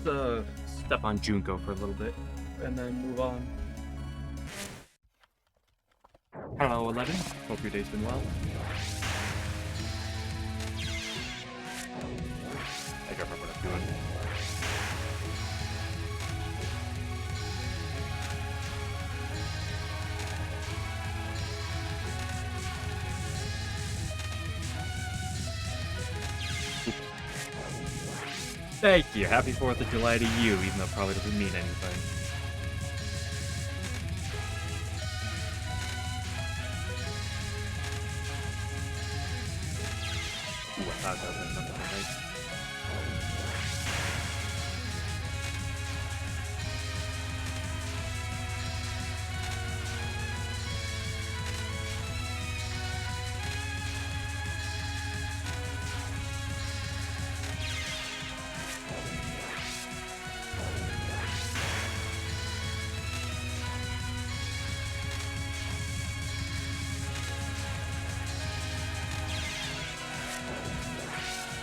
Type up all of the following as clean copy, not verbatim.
step on Junko for a little bit, and then move on. Hello, 11. Hope your day's been well. I can't remember what I'm doing. Thank you. Happy 4th of July to you, even though it probably doesn't mean anything. Ooh, I thought that was something nice.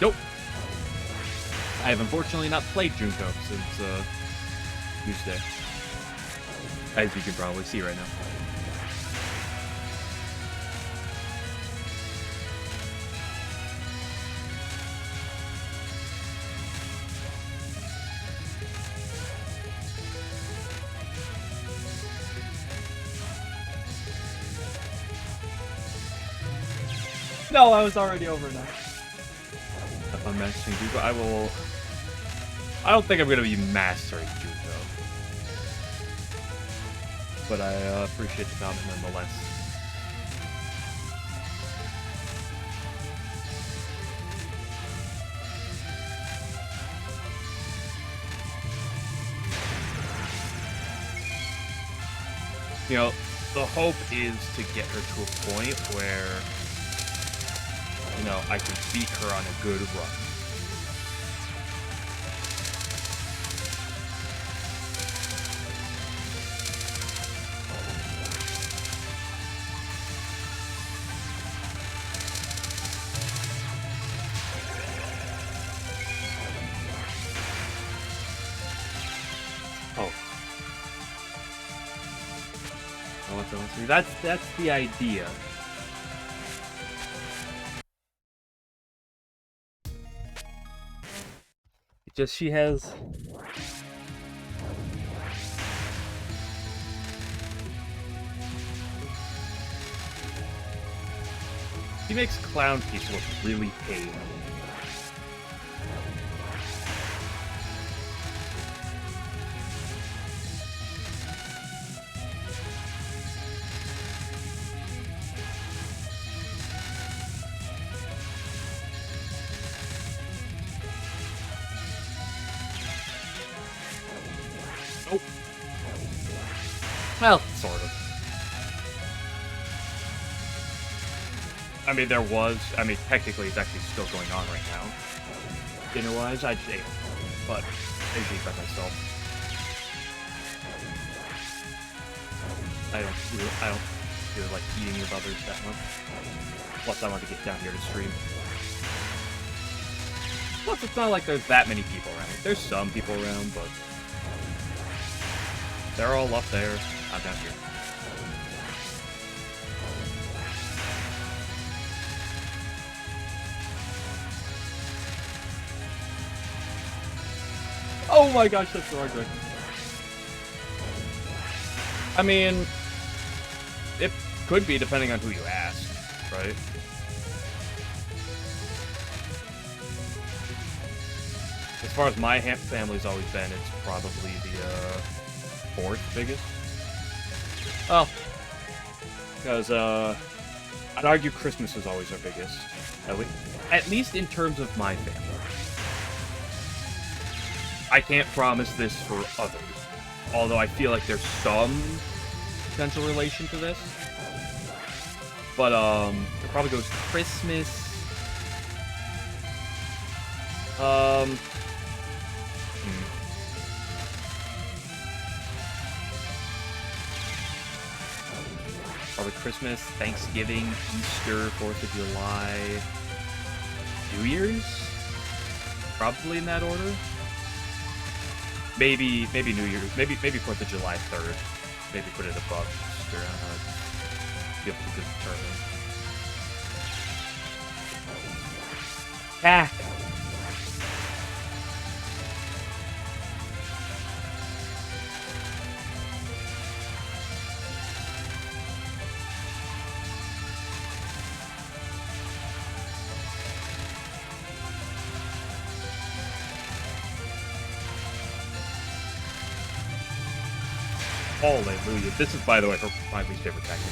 Nope. I have unfortunately not played Junko since Tuesday, as you can probably see right now. No, I was already over now. If I'm mastering Junko, I don't think I'm gonna be mastering Junko, but I appreciate the comment nonetheless. You know, the hope is to get her to a point where, you know, I can beat her on a good run. Oh. That's the idea. Just she has she makes clown people look really pale. Well, sort of. I mean, technically it's actually still going on right now. Dinner-wise, I'd say, but I usually by myself. I don't feel like eating with others that much. Plus, I want to get down here to stream. Plus, it's not like there's that many people around. There's some people around, but they're all up there. I'm down here. Oh my gosh, that's the wrong direction. I mean, it could be depending on who you ask, right? As far as my family's always been, it's probably the 4th biggest. Well, because I'd argue Christmas is always our biggest, at least in terms of my family. I can't promise this for others, although I feel like there's some potential relation to this. But it probably goes Christmas. Probably Christmas, Thanksgiving, Easter, 4th of July, New Year's? Probably in that order. maybe New Year's, maybe 4th of July 3rd. Maybe put it above Easter. I don't know. Difficult to determine. Ah. Hallelujah. This is, by the way, my least favorite tactic.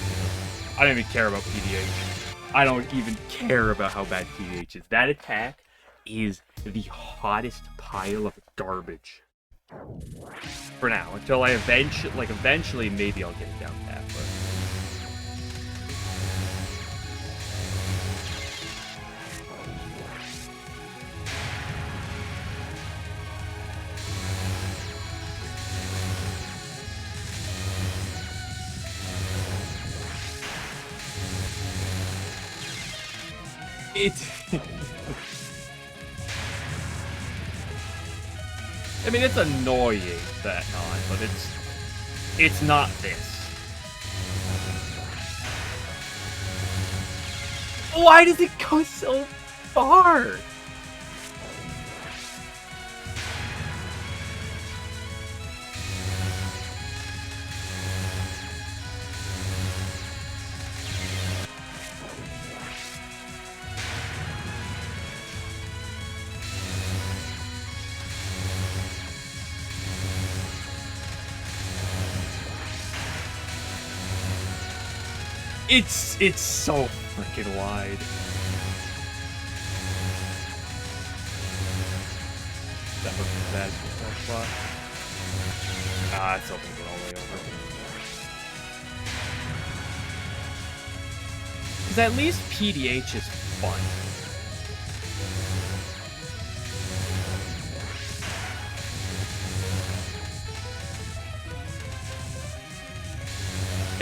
I don't even care about PDH. I don't even care about how bad PDH is. That attack is the hottest pile of garbage. For now, until I eventually, maybe I'll get it down pat, but... I mean, it's annoying that not, but it's not this. Why does it go so far? It's so freaking wide. That looks bad spot. Ah, it's open to get all the way over. Because at least PDH is fun.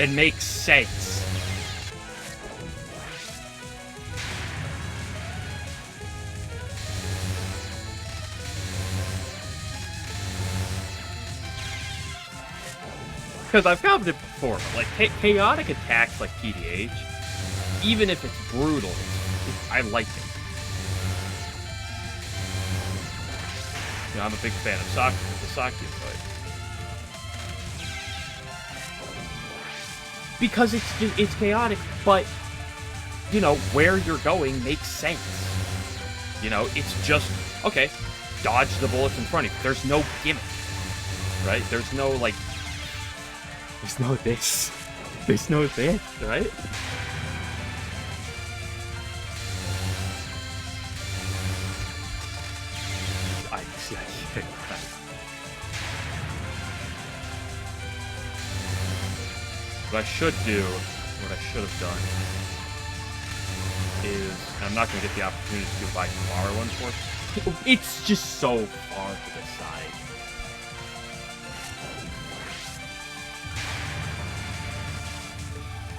It makes sense. Because I've covered it before, but like chaotic attacks like PDH, even if it's brutal, I like it. You know, I'm a big fan of the Saki fight. Because it's chaotic, but you know, where you're going makes sense. You know, it's just okay, dodge the bullets in front of you. There's no gimmick. Right? There's no like there's no this. There's no this, right? I see. What I should do, what I should have done, is I'm not going to get the opportunity to buy tomorrow, unfortunately. It's just so far to the side.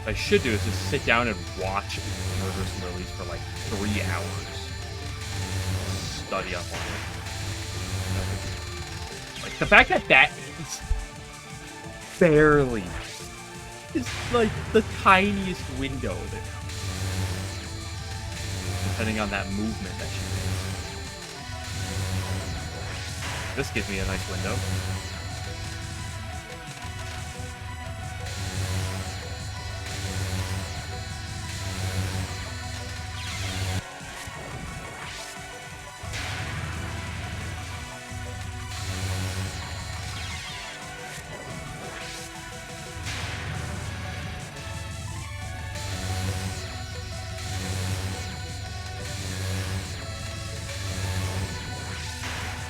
What I should do is just sit down and watch Murderous Lilies for like 3 hours. Study up on it. Like, the fact that that is barely is like the tiniest window there. Depending on that movement that she makes. This gives me a nice window.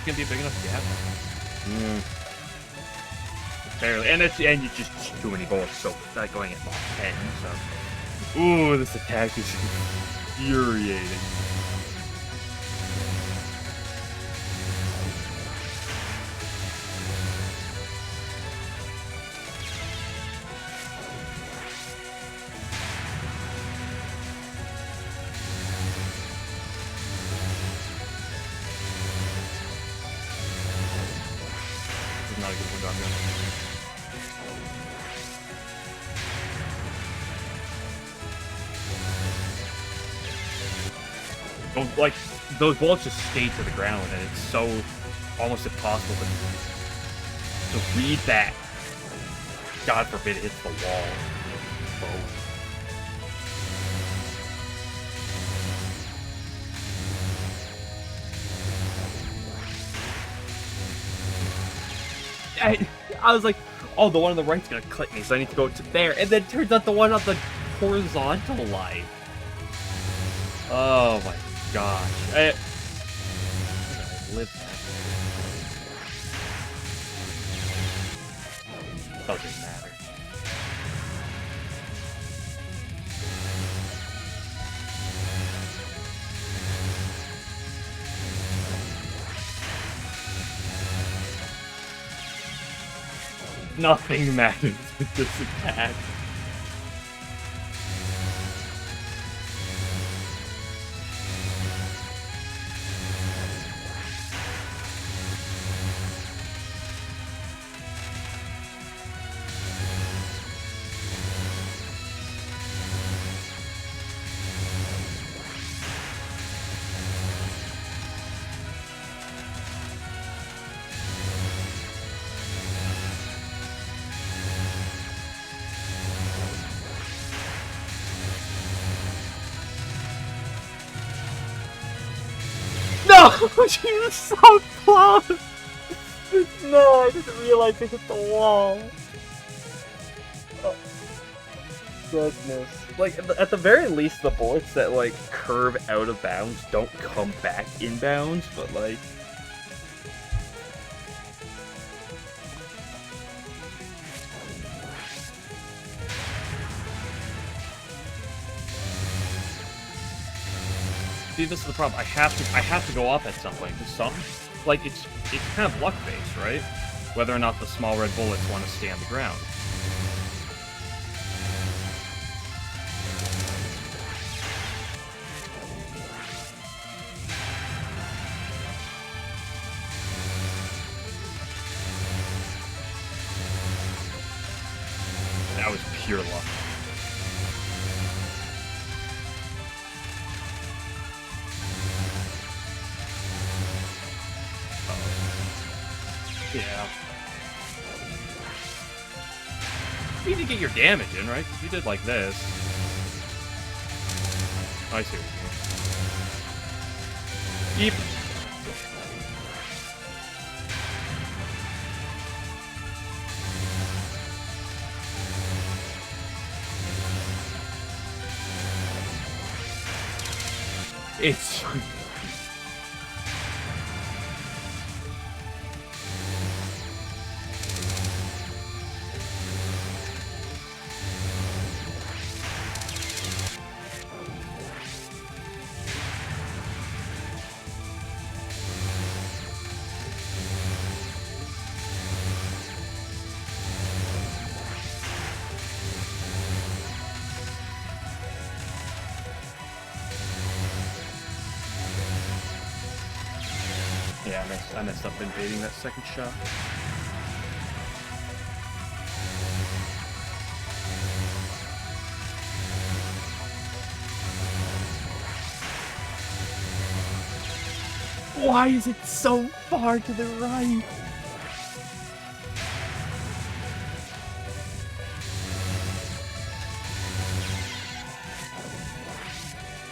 Gonna be a big enough gap. Barely, and you just too many bullets, so it's not going at Mach 10. So, ooh, this attack is infuriating. is not a good window I'm gonna. Like, those bullets just stay to the ground, and it's so almost impossible to read that. God forbid it hits the wall. I was like, oh, the one on the right's gonna click me, so I need to go to there, and then it turns out the one on the horizontal line. Oh my gosh. I lived that. Doesn't matter. Nothing matters with this attack. No! She was so close! No, I didn't realize it hit the wall. Oh, goodness. Like, at the very least, the bullets that, like, curve out of bounds don't come back in bounds, but, like... See, this is the problem. I have to go off at some point. Because some, like, it's kind of luck-based, right? Whether or not the small red bullets want to stay on the ground. That was pure luck. Yeah. You need to get your damage in, right? If you did like this. I see what you mean. Eep. It's... Yeah, I messed up invading that second shot. Why is it so far to the right?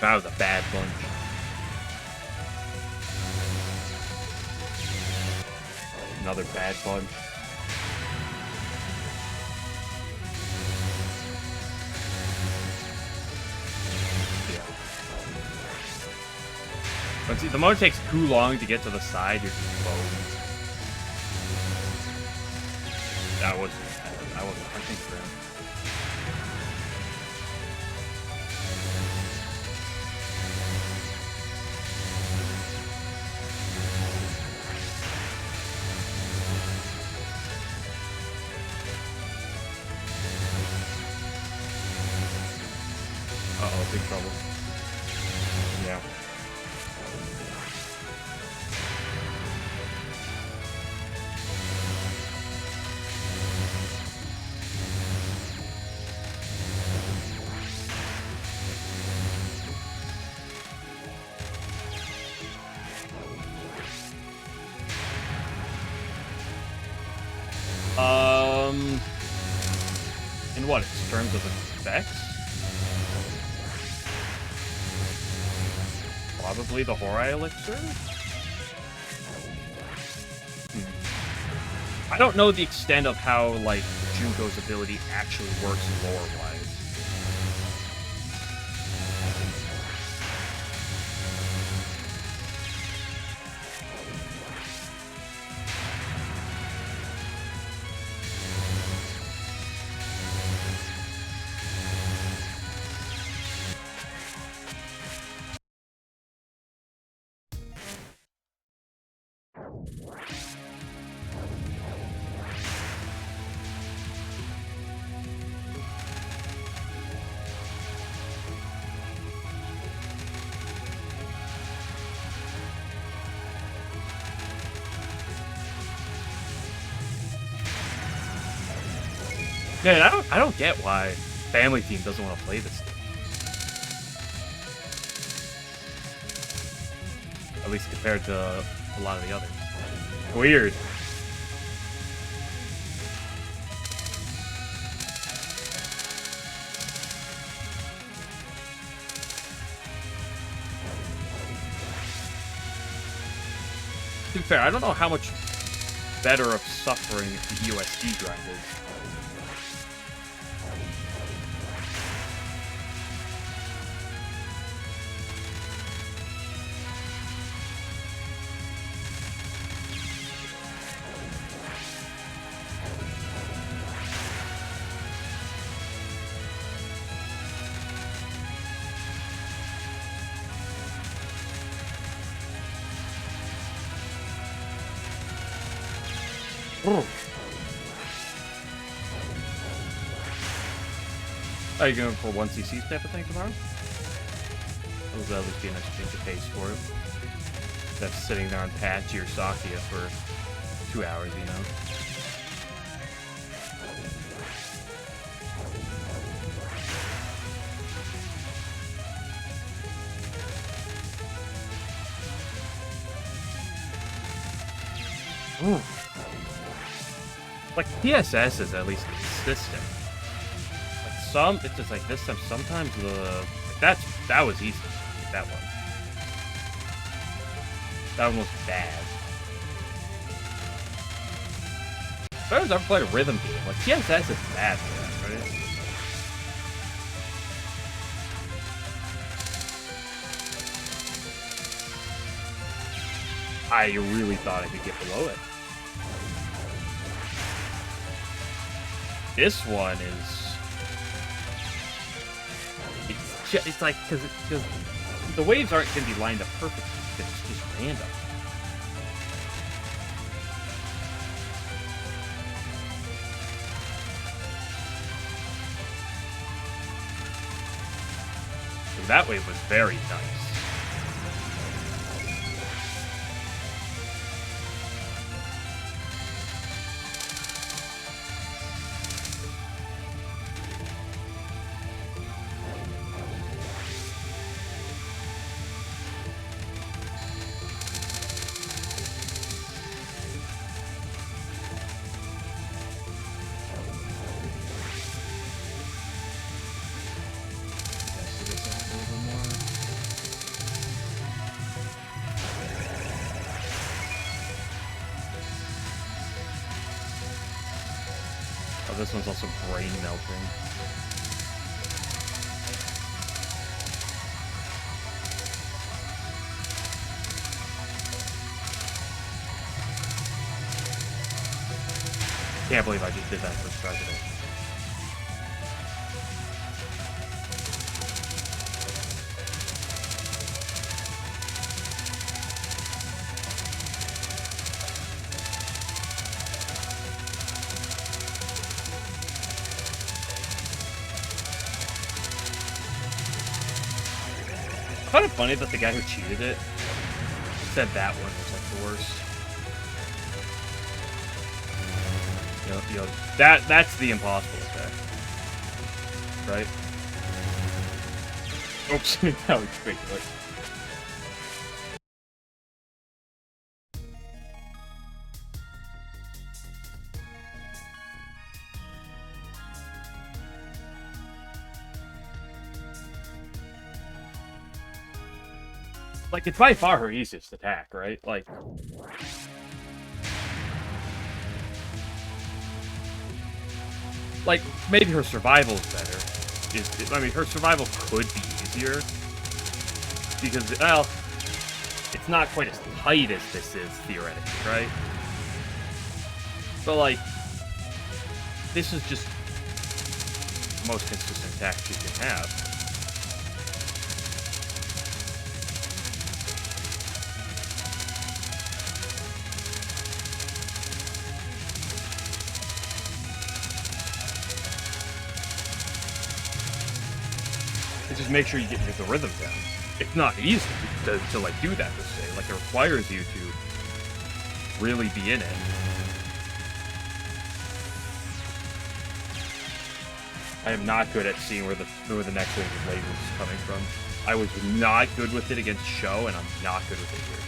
That was a bad bunch. Another bad bunch. Yeah. But see, the moment it takes too long to get to the side, you're just boned. That wasn't hunting for him. Uh-oh, big trouble. Yeah. In what? In terms of effects? Probably the Horai Elixir? I don't know the extent of how, like, Junko's ability actually works lore-wise. Man, I don't get why Family Team doesn't want to play this thing. At least compared to a lot of the others. Weird. To be fair, I don't know how much better of suffering the USD grind is. Are you going for 1cc type of thing tomorrow? That'll at least be a nice change of pace for him. Instead of sitting there on Patchy or Sakia for 2 hours, you know? Ooh. Like, TSS is at least consistent. Like, it's just like this time, sometimes like, that was easy. Like, that one. That one was bad. If I was ever played a rhythm game, like, TSS is bad for that, right? I really thought I could get below it. This one is... It's like, because the waves aren't going to be lined up perfectly. It's just random. So that wave was very nice. This one's also brain melting. Can't believe I just did that first try today. I found it funny that the guy who cheated it said that one was like the worst. You know, that's the impossible effect, right? Oops, that was ridiculous. Like, it's by far her easiest attack, right? Like, maybe her survival is better. I mean, her survival could be easier. Because, well, it's not quite as tight as this is, theoretically, right? But, like, this is just the most consistent attack she can have. Just make sure you get the rhythm down. It's not easy to like do that per se. Like, it requires you to really be in it. I am not good at seeing where the next wave of lasers is coming from. I was not good with it against Show, and I'm not good with it here.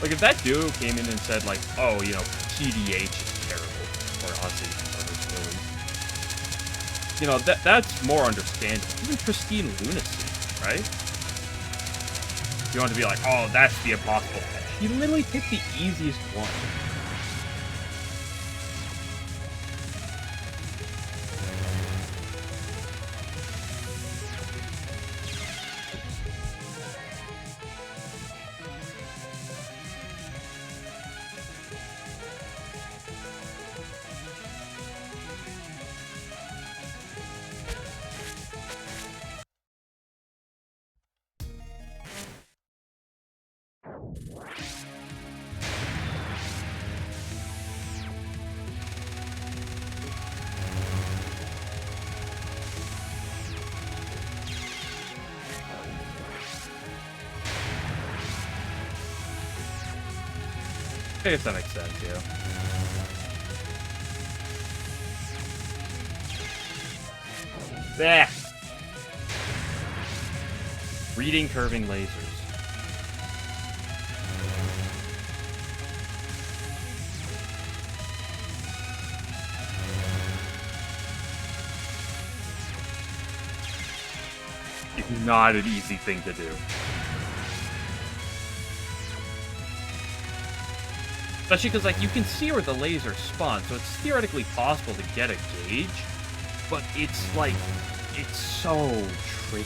Like, if that dude came in and said, like, oh, you know, PDH is terrible, or Aussie, you know, that's more understandable. Even Pristine Lunacy, right? You want to be like, oh, that's the impossible catch. You literally picked the easiest one. I guess that makes sense, yeah. Bah! Reading curving lasers. It's not an easy thing to do. Especially because, like, you can see where the laser spawns, so it's theoretically possible to get a gauge, but it's, like, it's so tricky.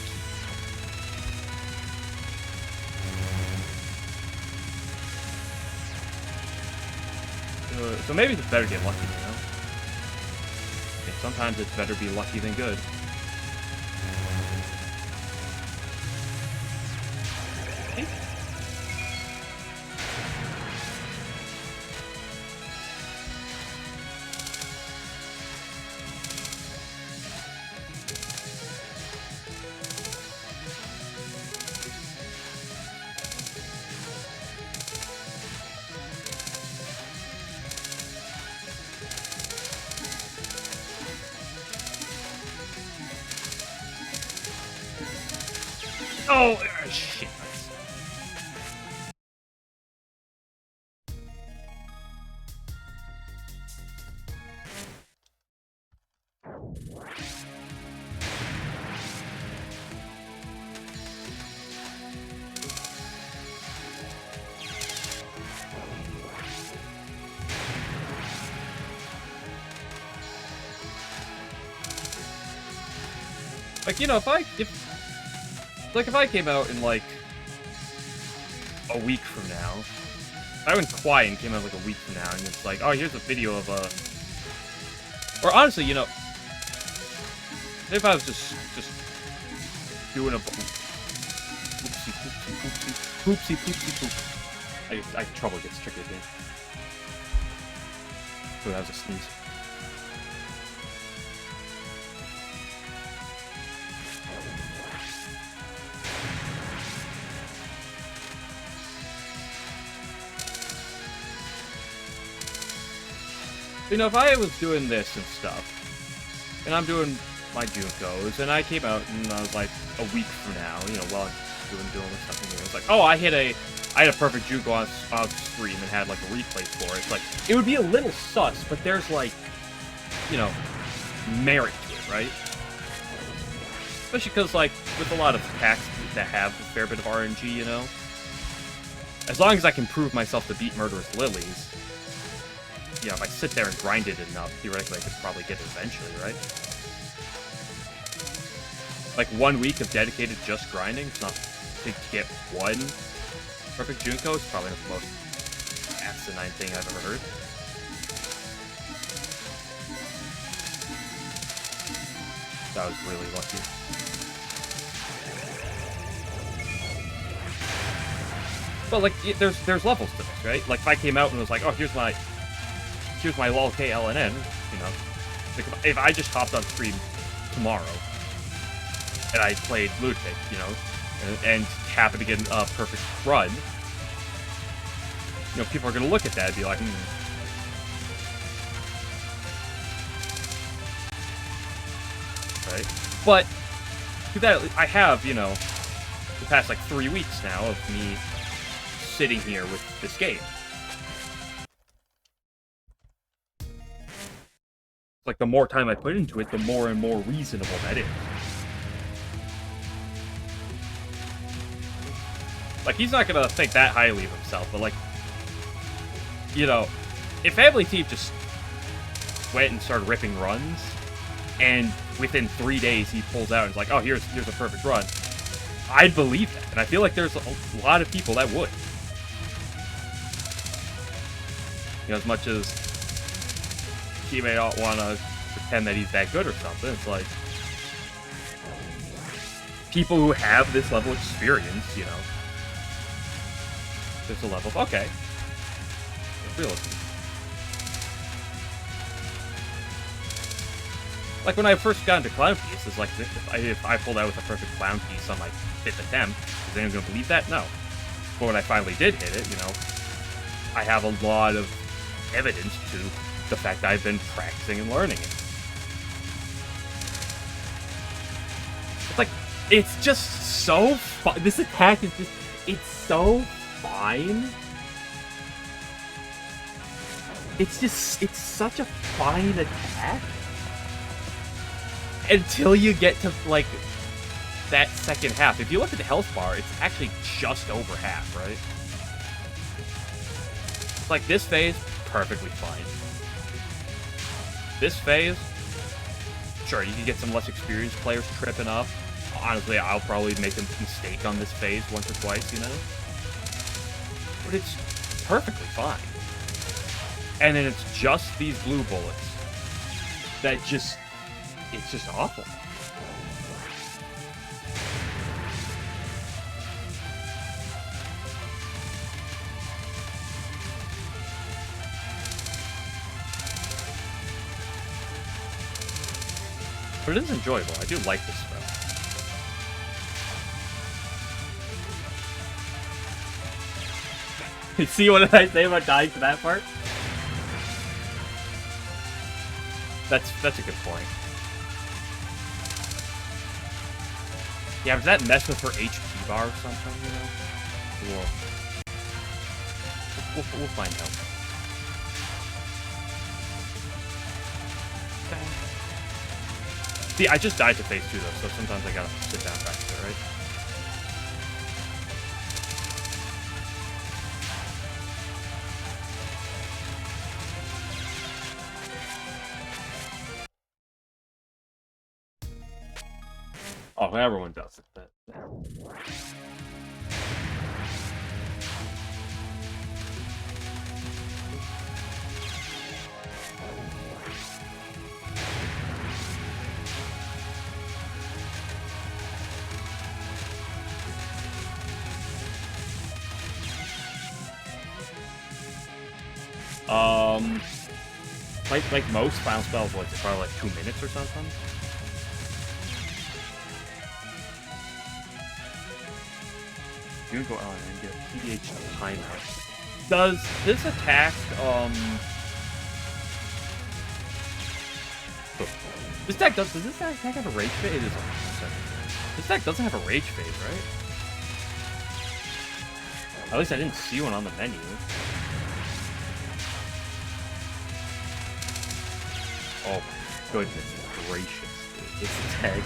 So maybe it's better to get lucky, you know? And sometimes it's better to be lucky than good. Oh, shit. Like, you know, if I came out in, like, a week from now, if I went quiet and came out, like, a week from now, and it's like, oh, here's a video of a... Or, honestly, you know, if I was just doing a... Poopsie, poop. I trouble gets triggered here. Oh, that was a sneeze. You know, if I was doing this and stuff, and I'm doing my Junkos, and I came out and I was like, a week from now, you know, while I'm doing this stuff, and it was like, oh, I had a perfect Junko on stream and had like a replay for it. It's like, it would be a little sus, but there's like, you know, merit to it, right? Especially because, like, with a lot of attacks that have a fair bit of RNG, you know? As long as I can prove myself to beat Murderous Lilies, you know, if I sit there and grind it enough, theoretically I could probably get it eventually, right? Like, 1 week of dedicated just grinding, it's not to get one perfect Junko, is probably not the most asinine thing I've ever heard. That was really lucky. But like, there's levels to this, right? Like, if I came out and was like, oh, here's my lol K LNN, you know, like if I just hopped on stream tomorrow and I played Lunatic, you know, and happened to get a perfect run, you know, people are gonna look at that and be like, right? But to that, I have, you know, the past like 3 weeks now of me sitting here with this game. Like, the more time I put into it, the more and more reasonable that is. Like, he's not gonna think that highly of himself, but like, you know, if Family Team just went and started ripping runs, and within 3 days he pulls out and is like, oh, here's a perfect run, I'd believe that. And I feel like there's a lot of people that would. You know, as much as he may not want to pretend that he's that good or something, it's like, people who have this level of experience, you know, there's a level of, okay, it's realistic. Like, when I first got into Clown Piece, it's like, if I pulled out with a perfect Clown Piece on my 5th attempt, is anyone going to believe that? No. But when I finally did hit it, you know, I have a lot of evidence to the fact that I've been practicing and learning it. It's like, it's just so fun. This attack is just, it's so fine. It's just, it's such a fine attack. Until you get to, like, that second half. If you look at the health bar, it's actually just over half, right? It's like, this phase, perfectly fine. This phase, sure, you can get some less experienced players tripping up. Honestly, I'll probably make a mistake on this phase once or twice, you know? But it's perfectly fine. And then it's just these blue bullets that just... it's just awful. But it is enjoyable. I do like this spell. You see what did I say about dying to that part? That's a good point. Yeah, does that mess with her HP bar or something, you know? We'll find out. See, I just died to phase 2 though, so sometimes I gotta sit down and practice it, right? Oh, everyone does it. But... like most final spells, what, it's probably like 2 minutes or something. You can go on and get a PDH timeout. Does this attack, this deck does this attack have a rage phase? It is 100%. This deck doesn't have a rage phase, right? At least I didn't see one on the menu. Oh my goodness gracious, dude. This attack.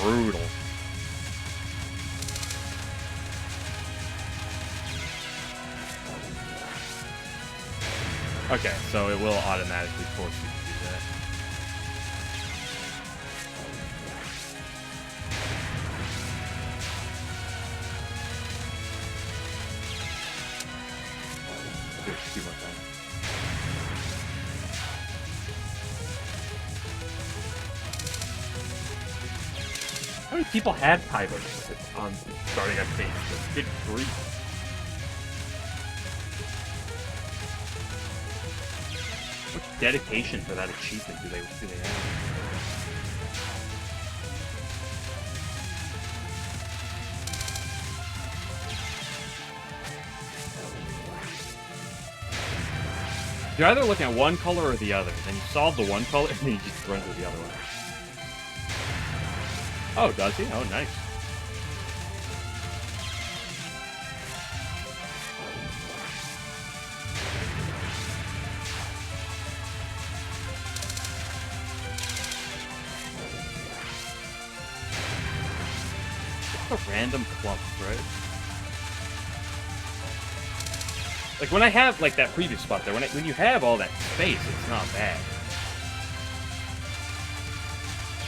brutal. Okay, so it will automatically force you to do that. Do it a few more times. How many people have timers on starting on phase? Good grief. What dedication for that achievement do they have? You're either looking at one color or the other, then you solve the one color, and then you just run to the other one. Oh, does he? Oh, nice. Just a random clump, right? Like, when I have, like, that previous spot there, when you have all that space, it's not bad.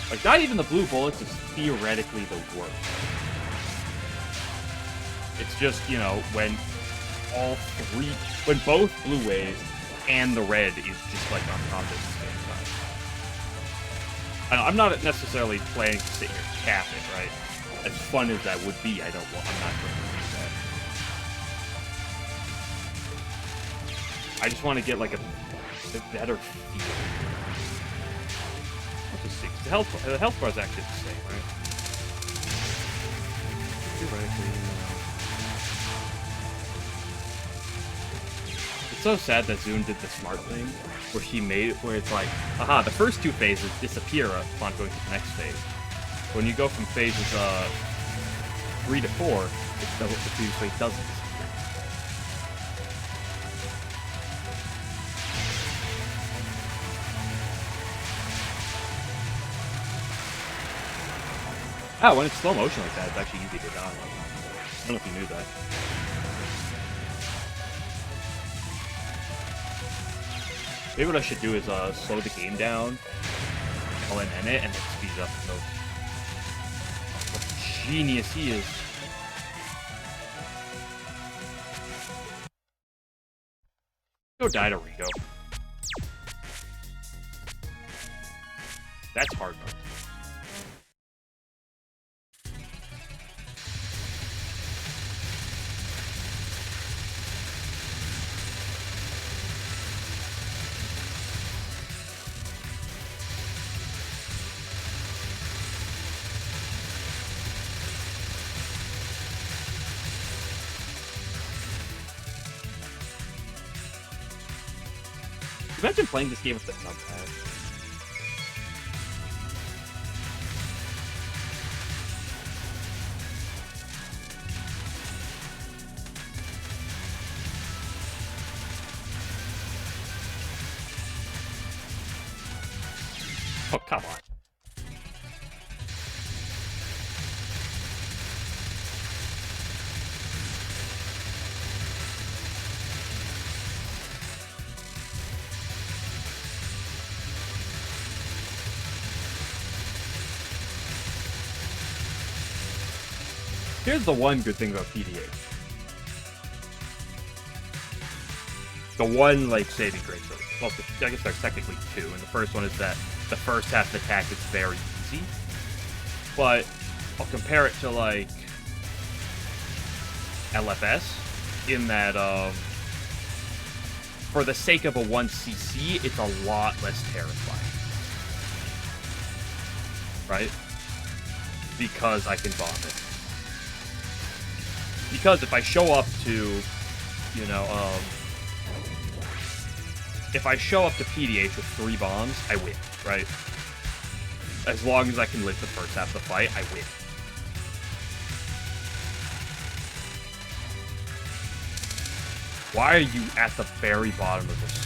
Like, not even the blue bullets is theoretically the worst. It's just, you know, when both blue waves and the red is just, like, on top at the same time. I'm not necessarily planning to sit here and cap it, right? As fun as that would be, I'm not going to do that. I just want to get, like, a better feel. Let's just see. The health bar is actually the same, right? Theoretically, it's so sad that Zune did the smart thing, where she made it where it's like, aha, the first two phases disappear upon going to the next phase. When you go from phases 3 to 4, the previous phase doesn't disappear. Oh, when it's slow motion like that, it's actually easy to dodge. I don't know if you knew that. Maybe what I should do is slow the game down, LNN it, and then speed it up. So, what a genius he is. Go die to Rico. That's hard mode. Imagine playing this game with the numpad. Oh, come on. Here's the one good thing about PDA. The one, like, saving grace. Well, I guess there's technically two, and the first one is that the first half of the attack is very easy. But I'll compare it to, like, LFS, in that, for the sake of a 1cc, it's a lot less terrifying. Right? Because I can bomb it. Because if I show up to, you know, if I show up to PDH with 3 bombs, I win, right? As long as I can live the first half of the fight, I win. Why are you at the very bottom of this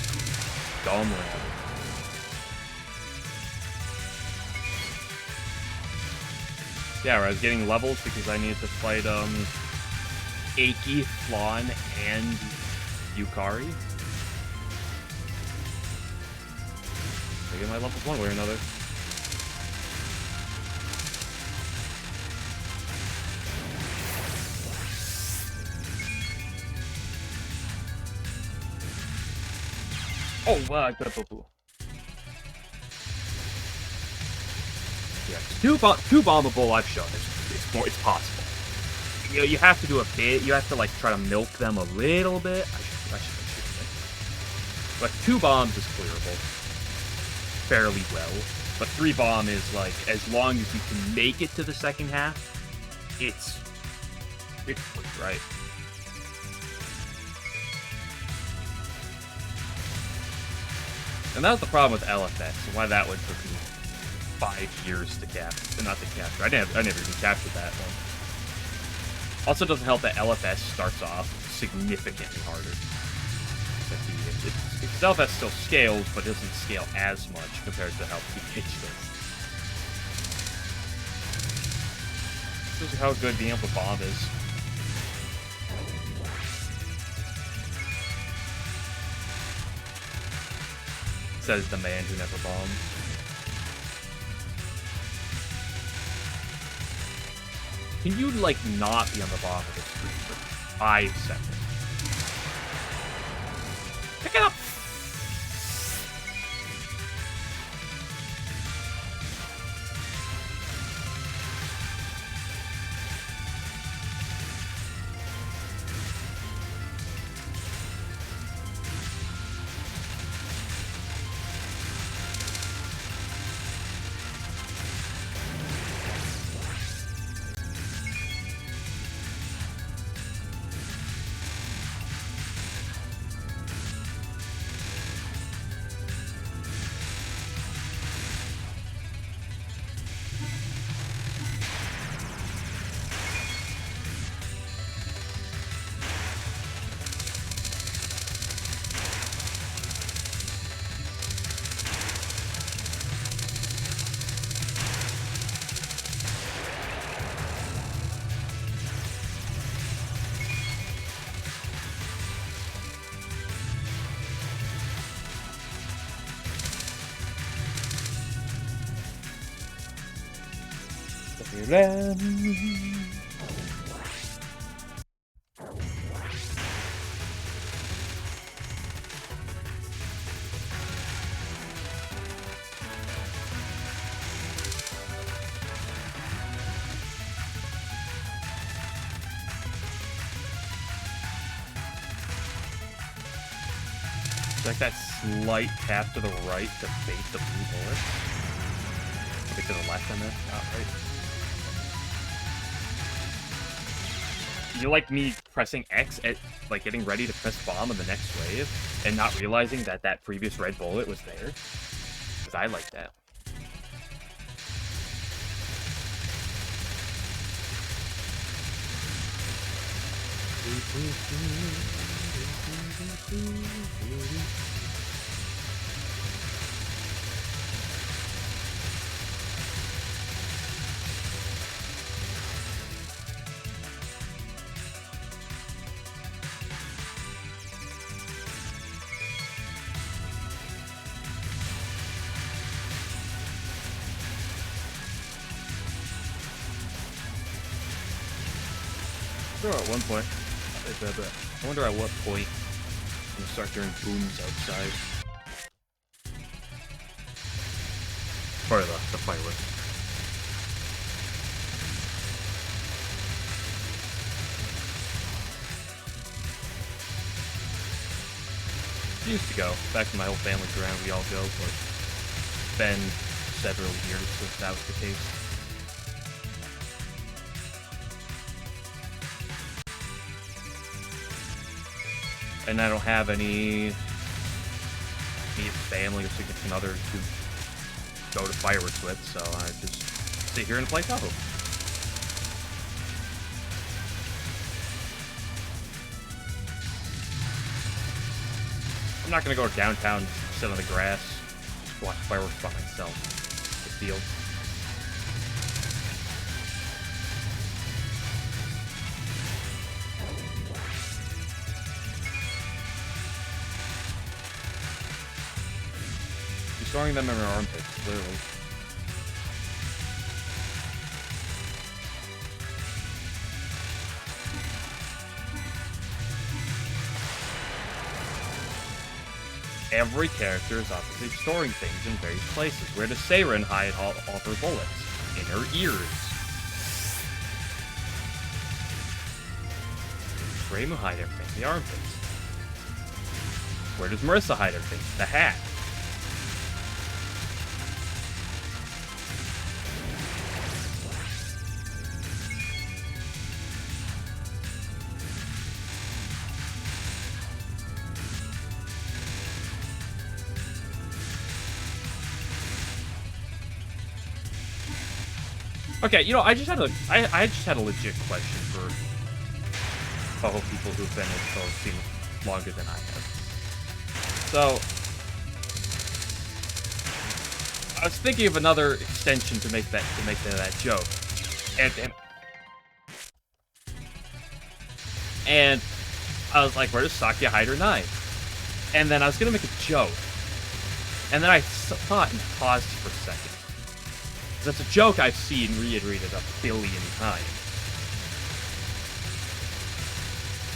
dumb ramp? Yeah, where I was getting levels because I needed to fight, Aki, Flan, and Yukari. I get my levels one way or another. Oh, wow, I got a poo-poo. Yeah, two bombable I've shown. It's possible. You know, you have to do a bit. You have to, like, try to milk them a little bit. I should but 2 bombs is clearable fairly well. But 3 bomb is, like, as long as you can make it to the second half, it's right. And that was the problem with LFS, and why that one took me 5 years to capture. Not to capture. I never even captured that one. Also, doesn't help that LFS starts off significantly harder. LFS still scales, but doesn't scale as much compared to how PH does. This is how good being able to bomb is. Says the man who never bombed. Can you, like, not be on the bottom of the screen for 5 seconds? Pick it up! Like that slight tap to the right to bait the blue bullet. Bait to the left, I meant. Not right. You like me pressing X at, like, getting ready to press bomb on the next wave and not realizing that that previous red bullet was there? Because I like that. Sure, at one point. I wonder at what point I'm gonna start hearing booms outside. Probably the fireworks. Used to go. Back to my whole family's around, we all go, but it's been several years since that was the case. And I don't have any immediate family or significant others to go to fireworks with, so I just sit here and play Touhou. I'm not gonna go downtown, sit on the grass, just watch fireworks by myself. The field. storing them in her armpits, clearly. Every character is obviously storing things in various places. Where does Seiren hide all of her bullets? In her ears. Reimu hide everything in the armpits. Where does Marissa hide everything? The hat. Okay, you know, I just had a legit question for fellow people who've been in Touhou scene longer than I have. So, I was thinking of another extension to make that joke, and I was like, where does Sakuya hide her knife? And then I was gonna make a joke, and then I thought and paused for a second. That's a joke I've seen reiterated a billion times.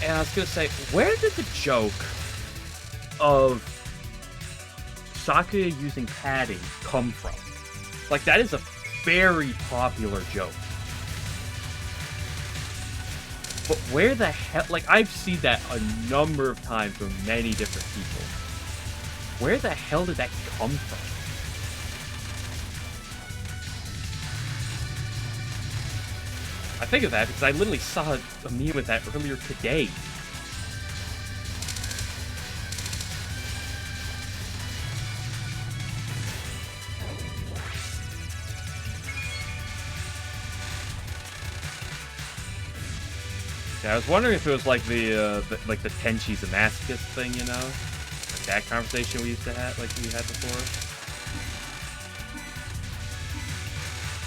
And I was gonna say, where did the joke of Sakuya using padding come from? Like, that is a very popular joke. But where the hell... Like, I've seen that a number of times from many different people. Where the hell did that come from? I think of that because I literally saw a meme with that earlier today. Yeah, I was wondering if it was like the Tenchi's a masochist thing, you know? Like that conversation we used to have, like we had before.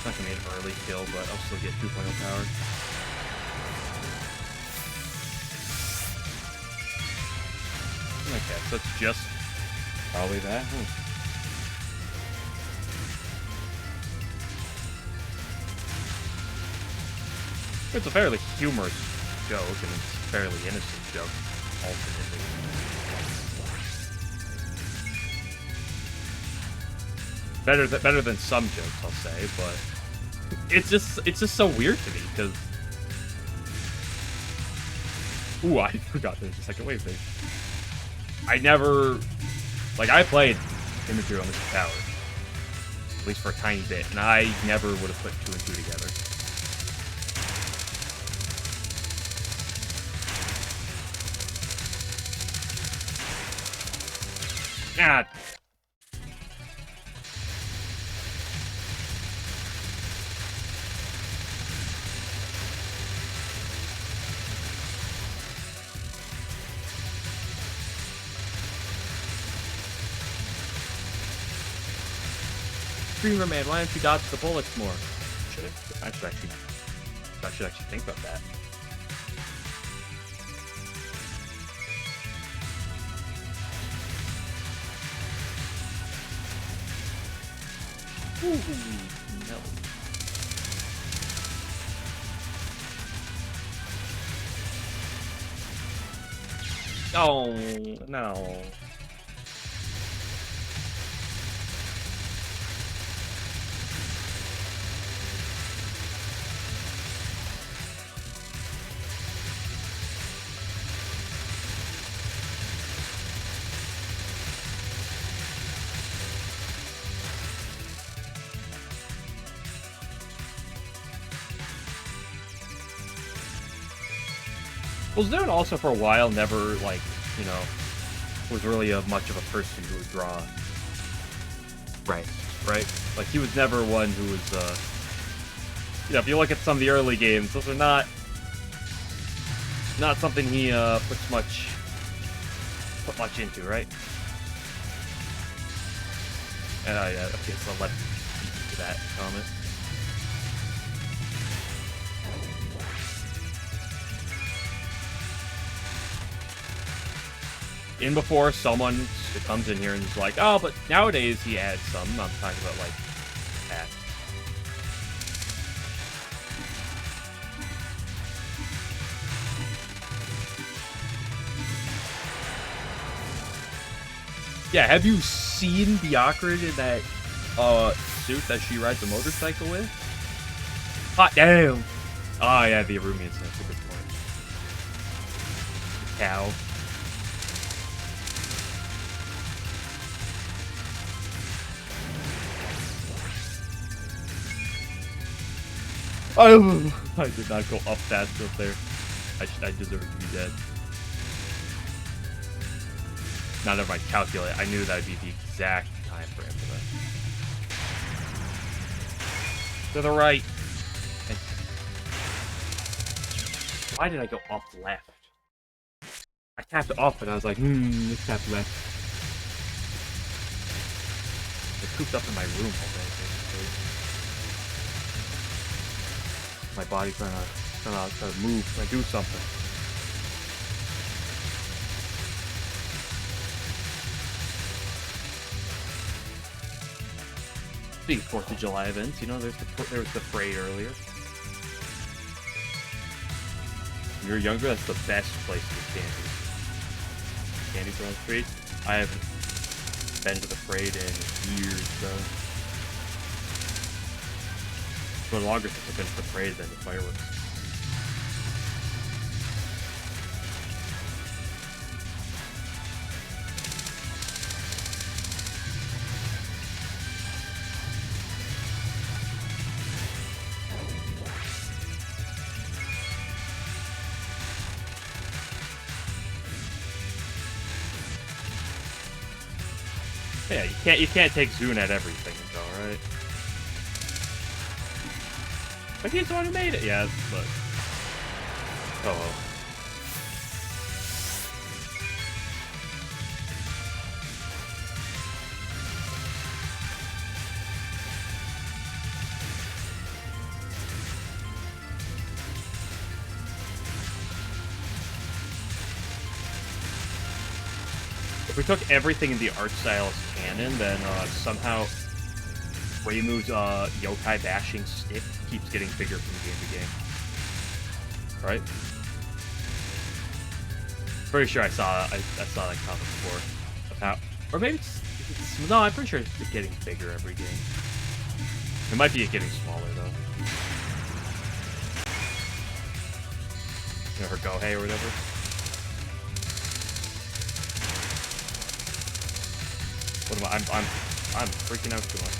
Not gonna make an early kill, but I'll still get 2.0 powered. Okay, so it's just probably that. It's a fairly humorous joke, and it's a fairly innocent joke, ultimately. Better than some jokes, I'll say, but it's just so weird to me because ooh, I forgot there's a second wave thing. I never I played Imagery on this tower, at least for a tiny bit, and I never would have put 2 and 2 together. Ah. Dreamer man, why don't you dodge the bullets more? I should actually think about that. Ooh, no. Oh, no. Well, Zune also for a while never, like, you know, was really much of a person who would draw. Right. Like, he was never one who was, you know, if you look at some of the early games, those are not something he, put much into, right? Yeah, okay, so let me get to that comment. In before someone that comes in here and is like, oh, but nowadays he adds some. I'm talking about, like, that. Yeah, have you seen Byakurin in that suit that she rides a motorcycle with? Hot damn! Oh yeah, the Arumian sense, that's a good point. The cow. Oh, I did not go up fast up there. I deserve to be dead. Now that I calculate, I knew that would be the exact time frame for that. To the right. Why did I go up left? I tapped up and I was like, let's tap left. I cooped up in my room all day, basically. My body's trying to move, trying to do something. Speaking of 4th of July events, you know, there was the parade earlier. When you're younger, that's the best place to get candy. Candies around the street. I haven't been to the parade in years, though. It's been longer since I've been to the parade than the fireworks. Yeah, you can't take Zune at everything, though, right? But he's the one who made it, yeah, but oh well. If we took everything in the art style as canon, then somehow Reimu's yokai bashing stick keeps getting bigger from game to game. Right? Pretty sure I saw that comment before. Of how, or maybe it's no, I'm pretty sure it's getting bigger every game. It might be getting smaller though. You ever go hey or whatever? What am I? I'm freaking out too much.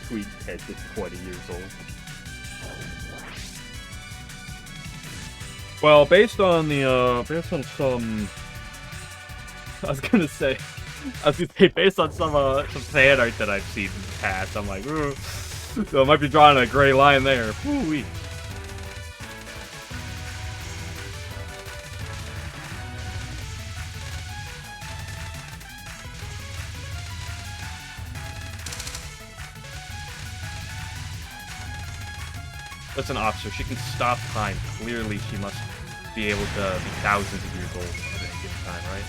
Sweet Ted is 20 years old. Well, based on some, based on some fan art that I've seen in the past, I'm like, ooh, so I might be drawing a gray line there. Ooh-wee. Listen, officer, she can stop time. Clearly, she must be able to be thousands of years old at any given time, right?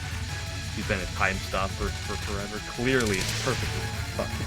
She's been a time stop for forever. Clearly, it's perfectly fucking.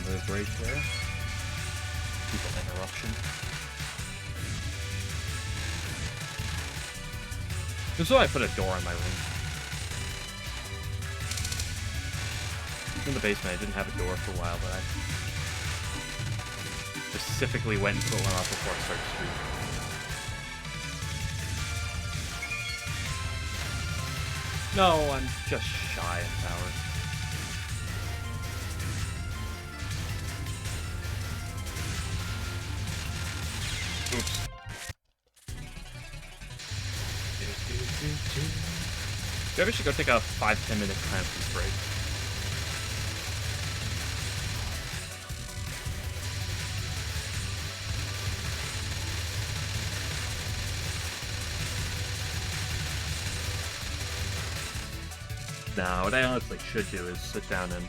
move right there. People interruption. This is why I put a door in my room. In the basement, I didn't have a door for a while, but I specifically went and put one off before I started streaming. No, I'm just shy of power. Oops. Maybe I should go take a 5-10 minute clamp break. Now, what I honestly should do is sit down and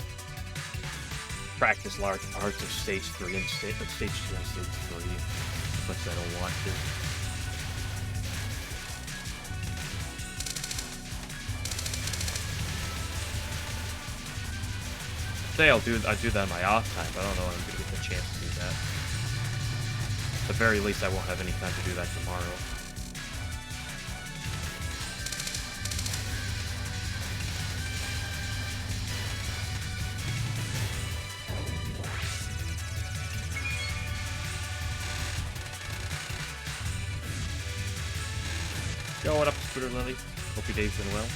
practice large parts of Stage 3 and Stage 2 and Stage 3, but I don't want to. Say I'll do that on my off time, but I don't know when I'm going to get the chance to do that. At the very least, I won't have any time to do that tomorrow. Yo, what up, Scooter Lily? Hope your day's been well.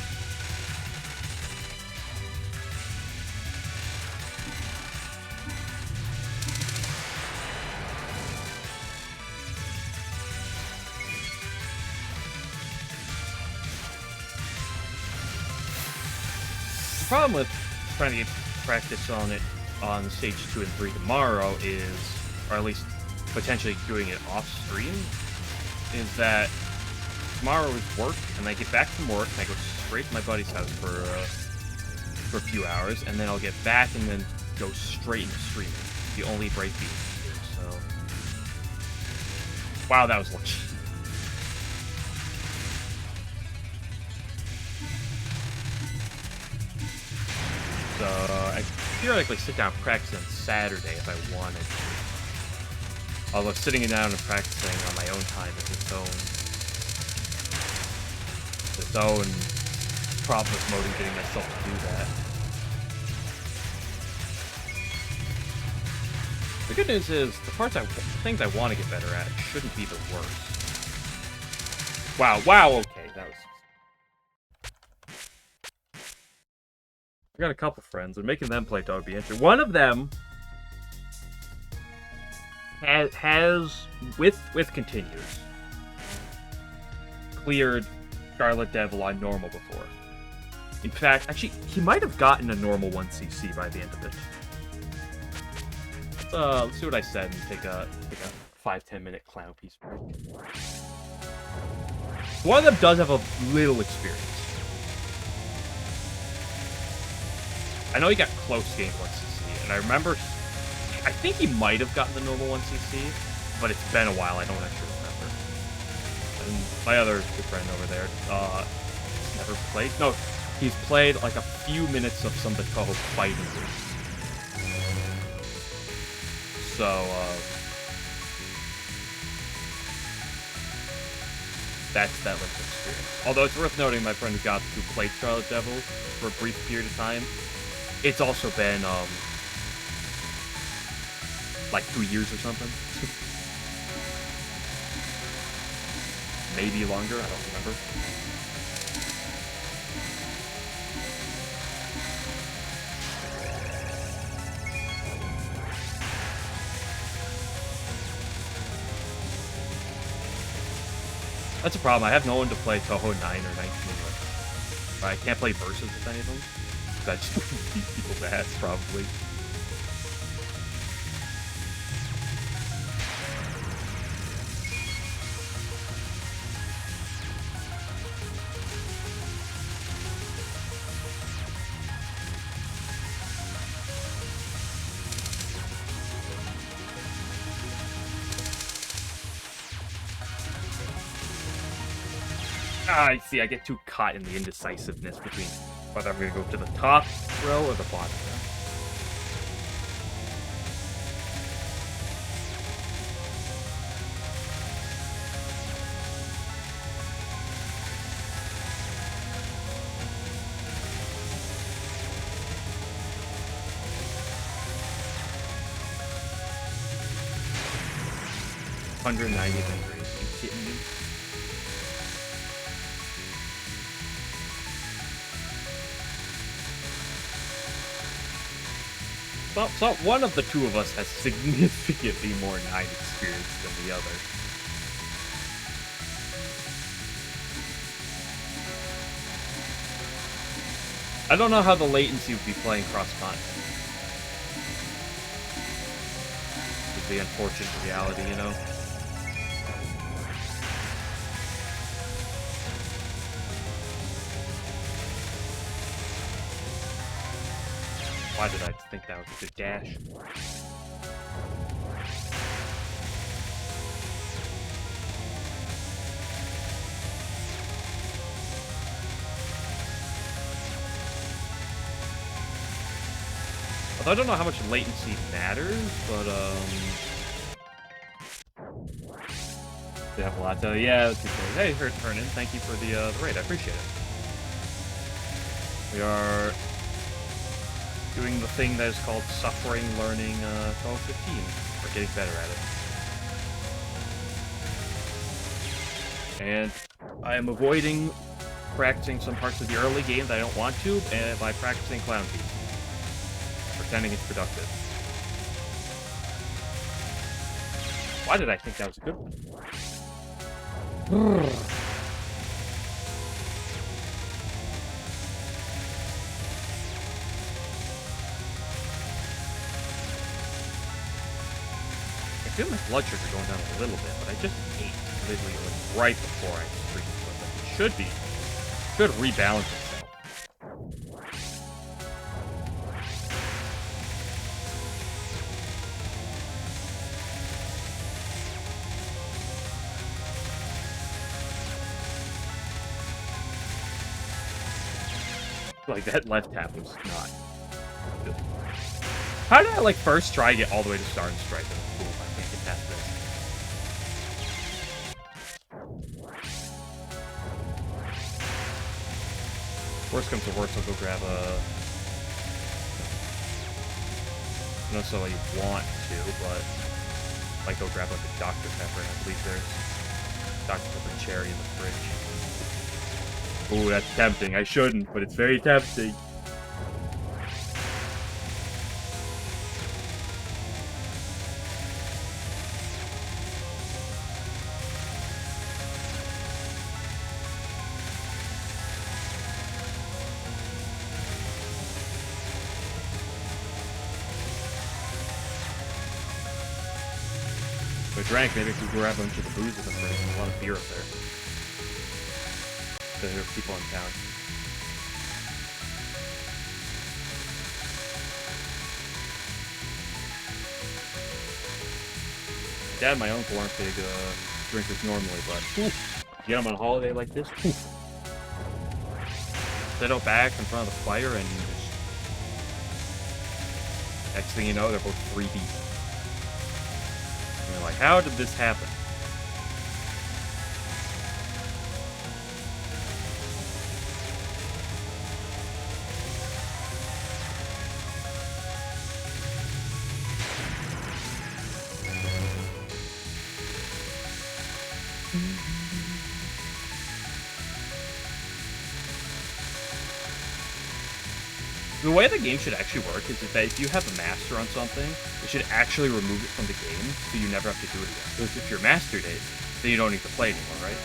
The problem with trying to get practice on it on Stage 2 and 3 tomorrow is, or at least potentially doing it off stream, is that tomorrow is work, and I get back from work, and I go straight to my buddy's house for a few hours, and then I'll get back and then go straight into streaming. The only break being here, so... Wow, that was lucky. So, I theoretically sit down and practice on Saturday if I wanted to. Although sitting down and practicing on my own time is its own problem with motivating myself to do that. The good news is, the things I want to get better at shouldn't be the worst. Wow, okay, that was... I got a couple friends, and making them play Touhou would be interesting. One of them has with continues, cleared Scarlet Devil on normal before. In fact, actually, he might have gotten a normal 1cc by the end of it. Let's see what I said and take a 5-10 minute clown piece break. One of them does have a little experience. I know he got close getting 1cc, and I remember, I think he might have gotten the normal 1cc, but it's been a while, I don't actually remember. And my other good friend over there, never played? No, he's played like a few minutes of some of the Touhou fighting games. So, that's that limited experience. Although it's worth noting, my friend who played Scarlet Devil for a brief period of time, it's also been, like 2 years or something. Maybe longer, I don't remember. That's a problem. I have no one to play Touhou 9 or 19 with. I can't play versus with any of them. I just beat people's ass, probably. I see, I get too caught in the indecisiveness between whether I'm going to go to the top row or the bottom row. 490 degrees. Are you kidding me? So one of the two of us has significantly more night experience than the other. I don't know how the latency would be playing cross-content. It's the unfortunate reality, you know? Why did I think that was a good dash? Although I don't know how much latency matters, but, they have a lot to, yeah, hey, Hernan, thank you for the raid, I appreciate it. We are doing the thing that is called suffering learning 1215. We're getting better at it. And I am avoiding practicing some parts of the early game that I don't want to, and by practicing Clown Feet. Pretending it's productive. Why did I think that was a good one? I feel my blood sugar going down a little bit, but I just ate literally right before I freaking put them. It should be. Should rebalance itself. Like, that left tap was not good. How did I, like, first try to get all the way to start and strike? That was cool, but I can't get past this. Worst comes to worst, I'll go grab a... I don't necessarily want to, but... I might go grab, like, a Dr. Pepper, and I believe there's Dr. Pepper cherry in the fridge. Ooh, that's tempting. I shouldn't, but it's very tempting. If I drank, maybe I could grab a bunch of the booze in the fridge. There's a lot of beer up there. There are people in town. Dad and my uncle aren't big drinkers normally, but get them on a holiday like this. Sit out back in front of the fire and just... Next thing you know, they're both 3 deep. And you're like, how did this happen? The way the game should actually work is that if you have a master on something, it should actually remove it from the game, so you never have to do it again. Because if you're mastered it, then you don't need to play anymore, right?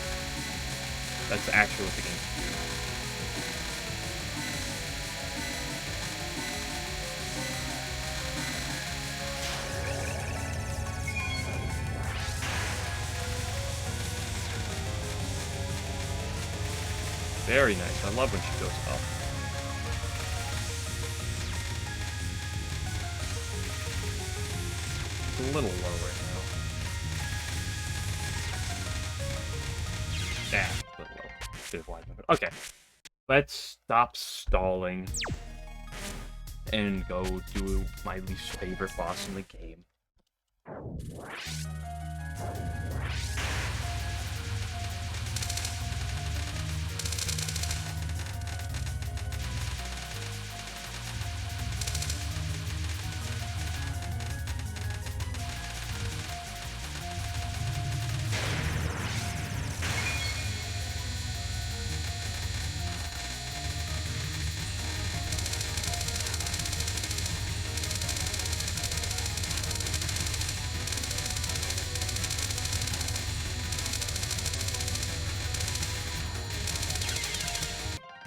That's actually what the game should do. Very nice. I love when she goes up. A little low right now. Yeah, a little low. Bit of wide movement. Okay. Let's stop stalling and go do my least favorite boss in the game.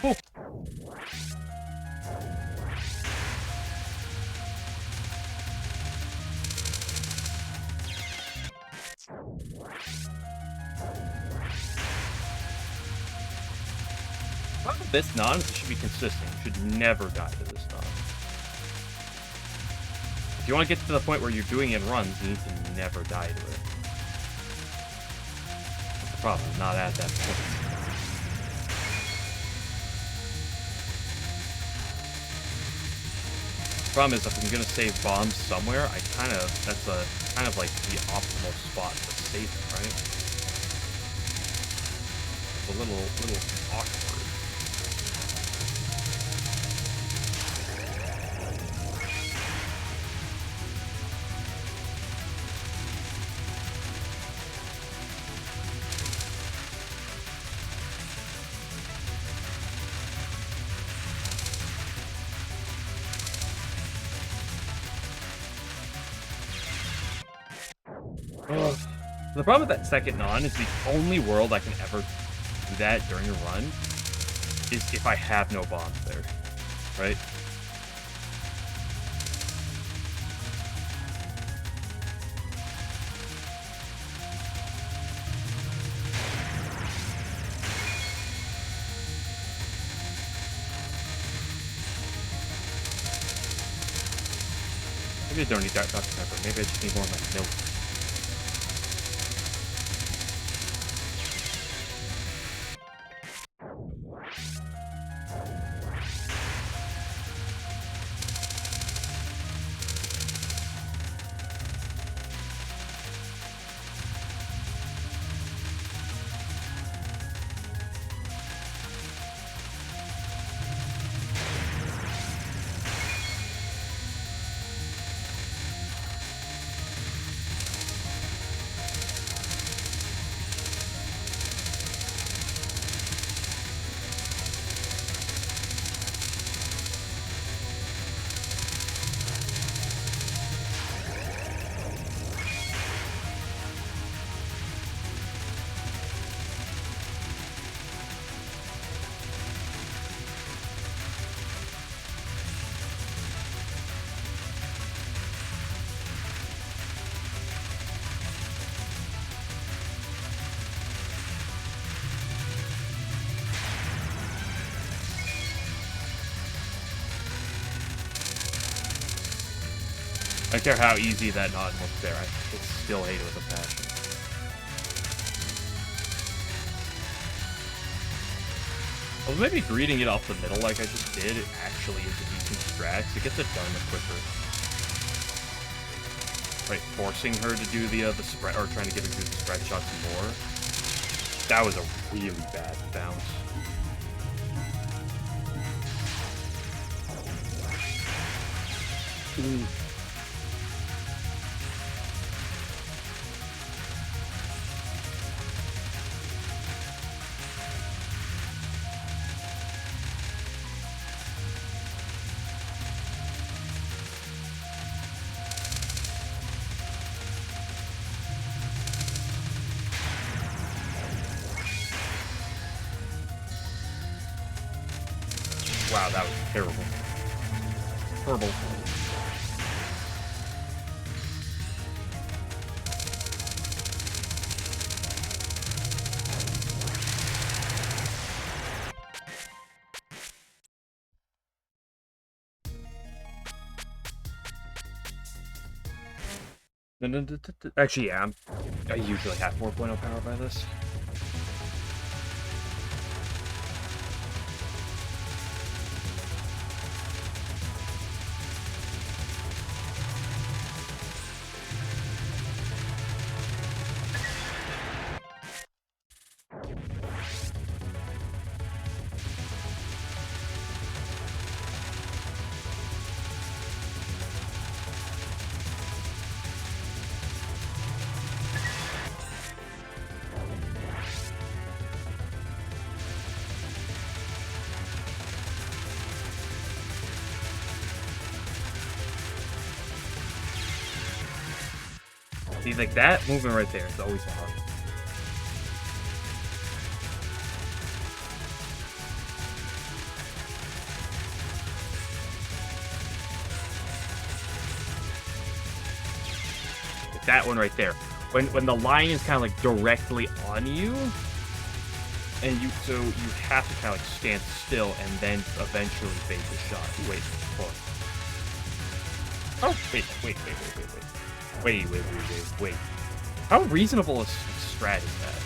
Oh. Problem with this non is it should be consistent. You should never die to this non. If you want to get to the point where you're doing it in runs, you need to never die to it. That's the problem, not at that point. Problem is, if I'm gonna save bombs somewhere, that's kind of like the optimal spot to save it, right? It's a little awkward. The problem with that second non is the only world I can ever do that during a run is if I have no bombs there, right? Maybe I don't need Dr. Pepper. Maybe I just need more of my milk. I don't care how easy that non looks there, I still hate it with a passion. Well, maybe greeting it off the middle like I just did, it actually is a decent strat, it gets it done quicker. Right, forcing her to do the spread, or trying to get her to do the spread shots more. That was a really bad bounce. Ooh. Wow, that was terrible. Terrible. Actually, yeah, I usually have 4.0 power by this. See, like that movement right there is always hard. that one right there. When the line is kind of like directly on you, and you have to kind of like stand still and then eventually fake the shot. Wait, hold on. Oh, wait. How reasonable a strat is that?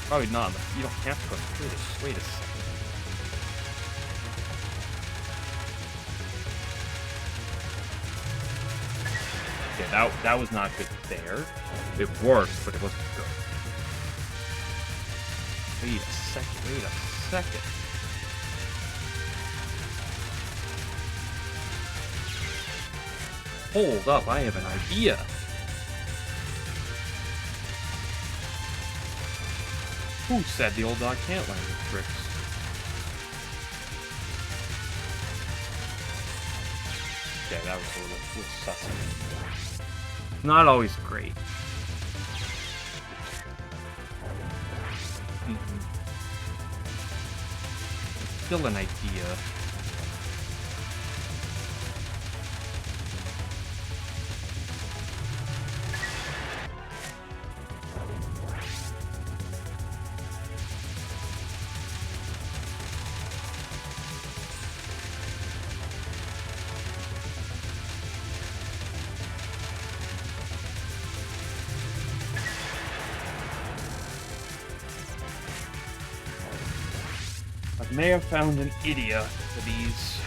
Probably not. You don't have to go through this. Wait a second. Yeah, that was not good there. It worked, but it wasn't good. Wait a second. Hold up, I have an idea. Who said the old dog can't learn new tricks? Yeah, that was a little suspect. Not always great. Still an idea. I may have found an idiot for these.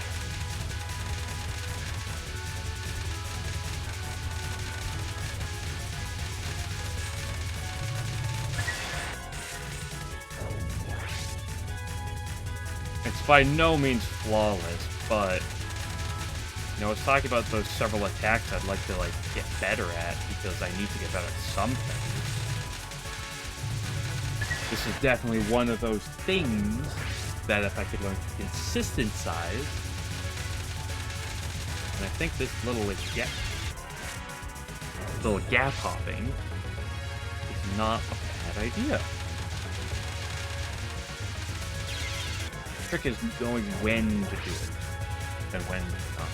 It's by no means flawless, but you know, I was talking about those several attacks I'd like to get better at because I need to get better at some things. This is definitely one of those things that if I could learn consistent size, and I think this little gap hopping is not a bad idea. The trick is knowing when to do it and when not.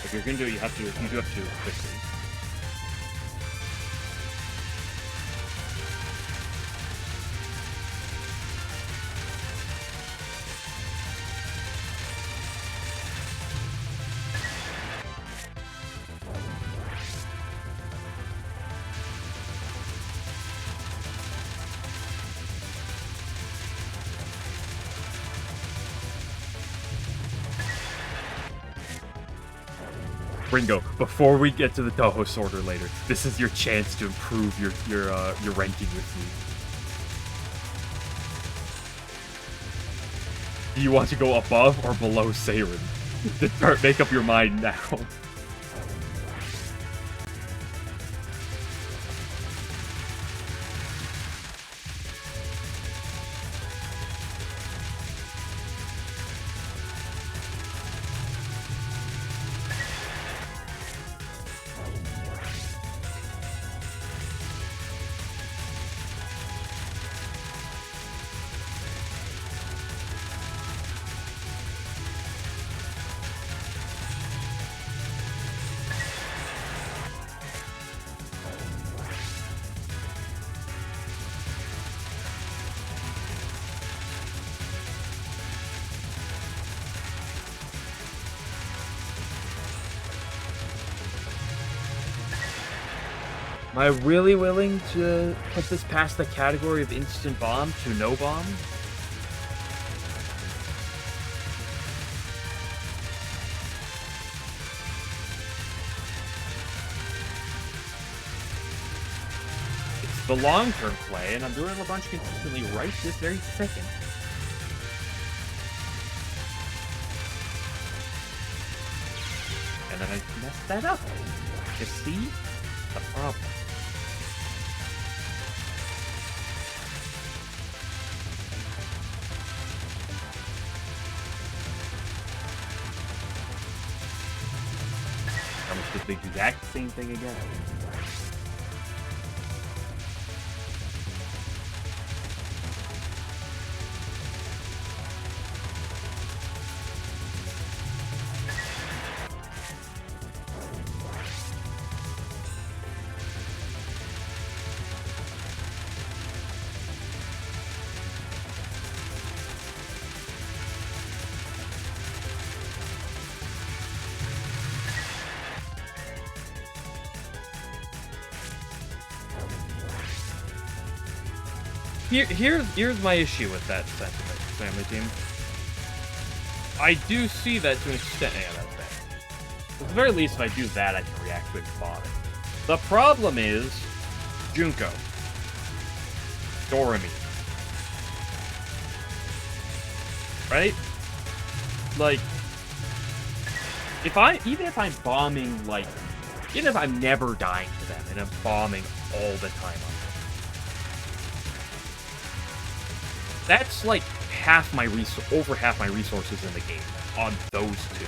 If you're gonna do it, you do have to do it quickly. Ringo, before we get to the Touhou sorter later, this is your chance to improve your ranking with me. Do you want to go above or below Seirin? Make up your mind now. Am I really willing to put this past the category of instant bomb to no bomb? It's the long-term play, and I'm doing a bunch consistently right this very second. And then I messed that up. You see? The problem. I'm just going to do the exact same thing again. Here's my issue with that sentiment, family team. I do see that to an extent. Yeah, that's bad. At the very least, if I do that, I can react to it bombing. The problem is Junko, Doremi, right? Like, even if I'm bombing, like, even if I'm never dying to them and I'm bombing all the time on them, that's like over half my resources in the game on those two.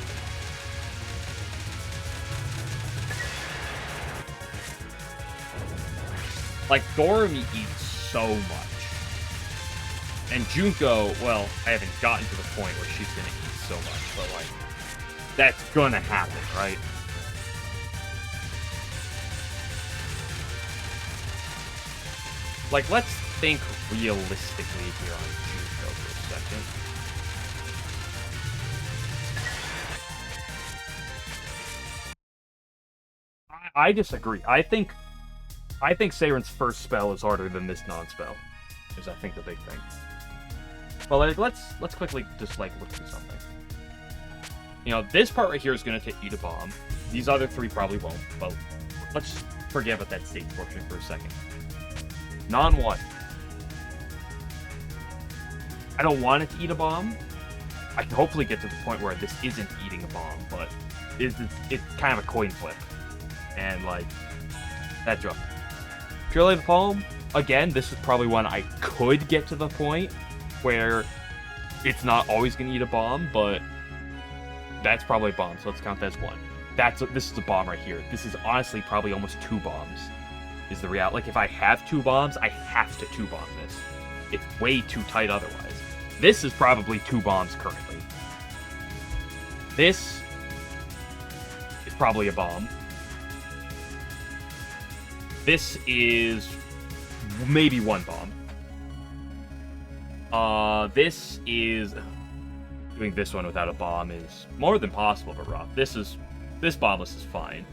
Like, Doremi eats so much. And Junko, well, I haven't gotten to the point where she's gonna eat so much, but, like, that's gonna happen, right? Like, let's think realistically here on Junko for a second. I disagree. I think Seiren's first spell is harder than this non-spell. Is I think the big thing. Well, like, let's quickly just like look through something. You know, this part right here is gonna eat a bomb. These other three probably won't, but let's forget about that stage portion for a second. Non-1. I don't want it to eat a bomb. I can hopefully get to the point where this isn't eating a bomb, but it's kind of a coin flip. And, like, that's rough. Purely the Palm, again, this is probably one I could get to the point where it's not always going to eat a bomb, but that's probably a bomb, so let's count that as one. This is a bomb right here. This is honestly probably almost 2 bombs, is the reality. Like, if I have 2 bombs, I have to 2-bomb this. It's way too tight otherwise. This is probably 2 bombs currently. This is probably a bomb. This is maybe 1 bomb. This is... Doing this one without a bomb is more than possible, but rough. This bombless is fine.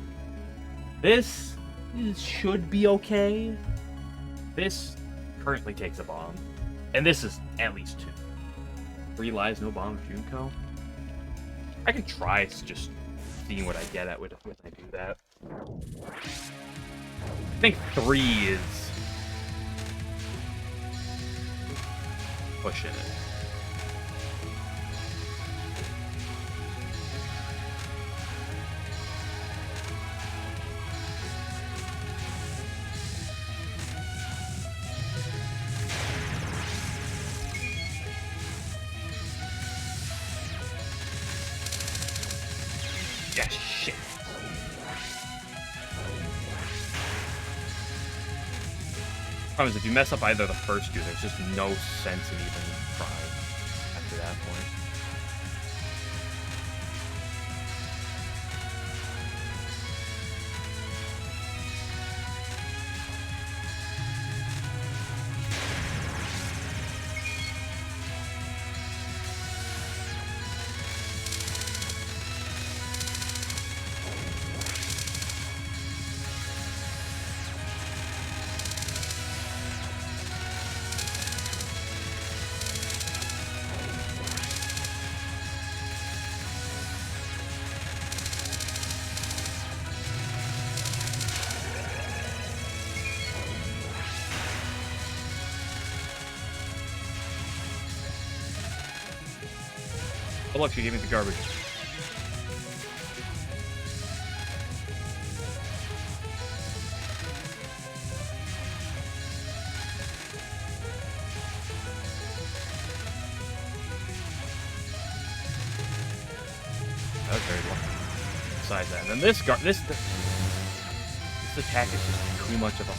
This should be okay. This currently takes a bomb. And this is at least 2. 3 lives, no bomb, Junko. I could try just seeing what I get at when I do that. I think 3 is pushing it. Yeah, shit. Problem is, if you mess up either of the first 2, there's just no sense in even trying after that point. Oh look, she gave me the garbage. That was very lucky. Besides that, and then this attack is just too much of a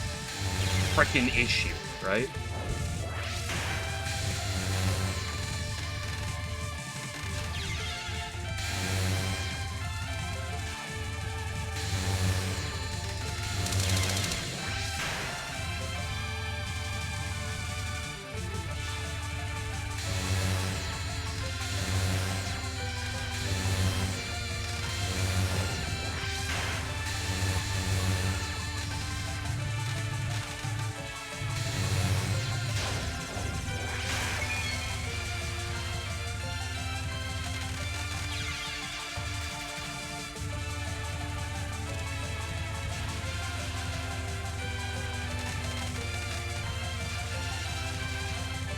frickin' issue, right?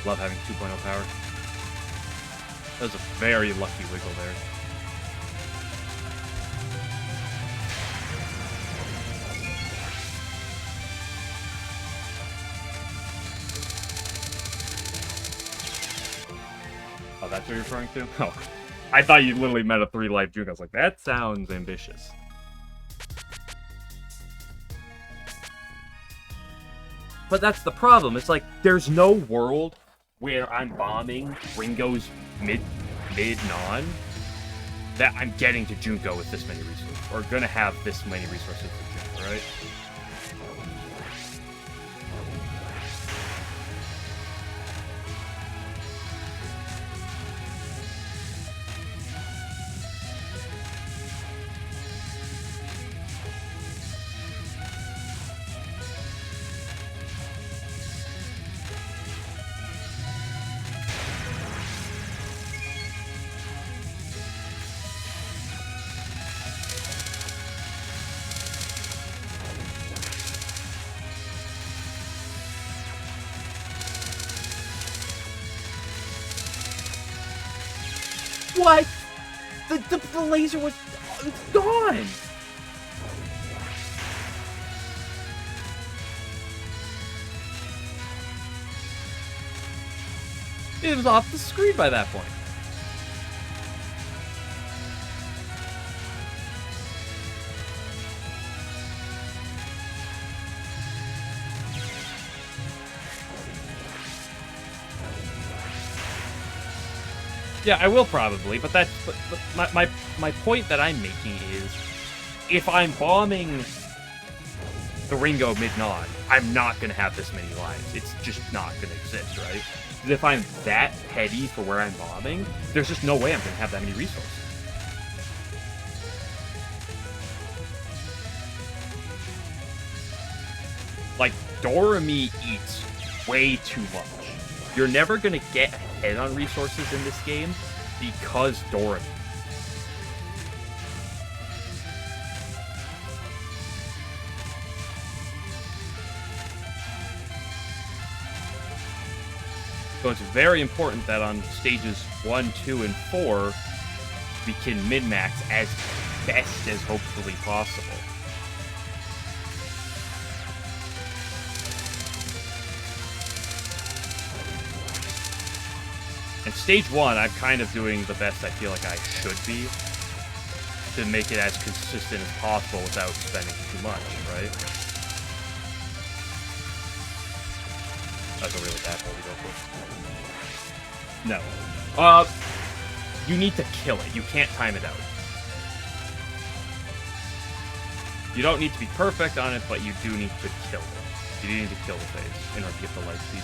Love having 2.0 power. That was a very lucky wiggle there. Oh, that's what you're referring to? Oh, I thought you literally meant a 3-life juke. I was like, that sounds ambitious. But that's the problem. It's like, there's no world where I'm bombing Ringo's mid-non that I'm getting to Junko with this many resources, or gonna have this many resources for Junko, right? What? The laser was gone! It was off the screen by that point. Yeah, I will probably, but that's my point that I'm making is, if I'm bombing the Ringo mid-non, I'm not gonna have this many lives. It's just not gonna exist, right? Because if I'm that petty for where I'm bombing, there's just no way I'm gonna have that many resources. Like, Doremi eats way too much. You're never gonna get ahead on resources in this game because Doremi. So it's very important that on stages 1, 2, and 4, we can min-max as best as hopefully possible. And stage 1, I'm kind of doing the best I feel like I should be to make it as consistent as possible without spending too much, right? That's a really bad hole to go for. No. You need to kill it. You can't time it out. You don't need to be perfect on it, but you do need to kill it. You do need to kill the phase in order to get the life piece.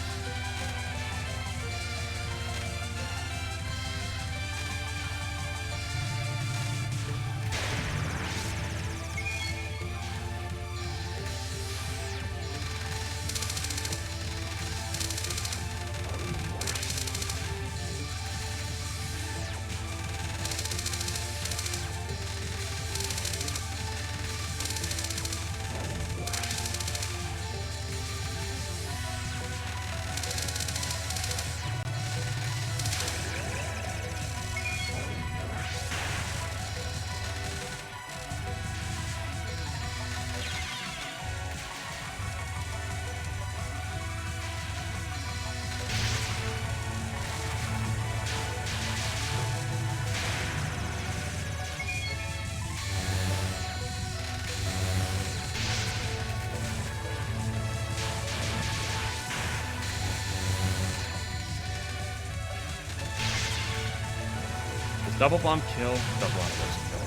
Double bomb kill, double bomb kill.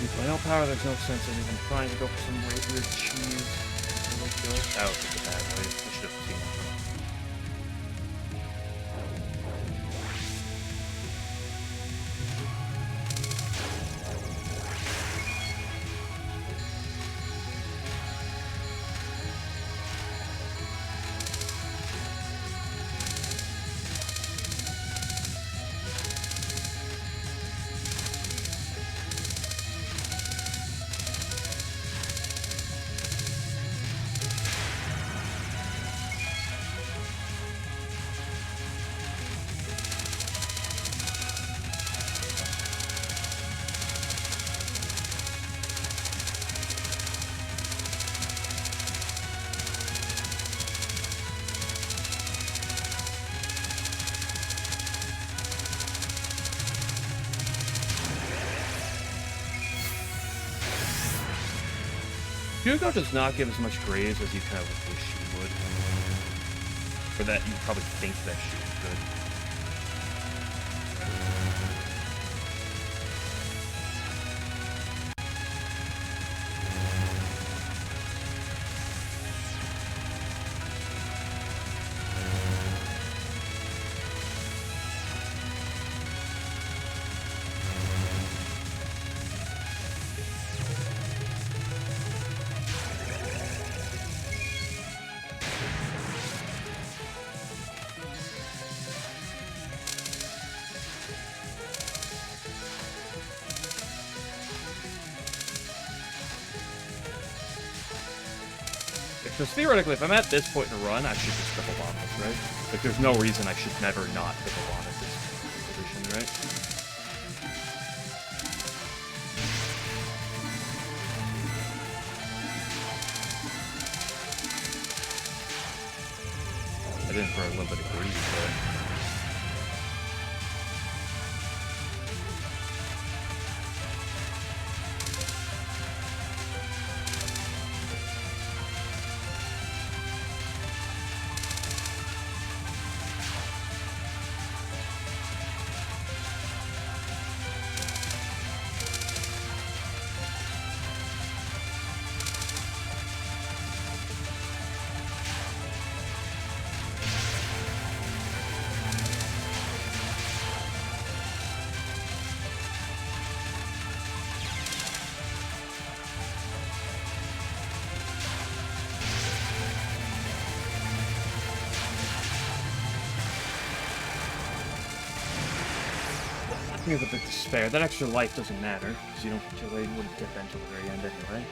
With my own power, there's no sense in even trying to go for some weird cheese. That was just a bad way. I should have seen it. Hugo does not give as much graze as you kind of wish she would. For that, you probably think that she is good. Because theoretically, if I'm at this point in a run, I should just triple bomb this, right? Like, there's no reason I should never not triple bomb at this position, right? I didn't for a little bit of greed, but... Is a bit despair. That extra life doesn't matter, because you don't wouldn't get that until the very end anyway.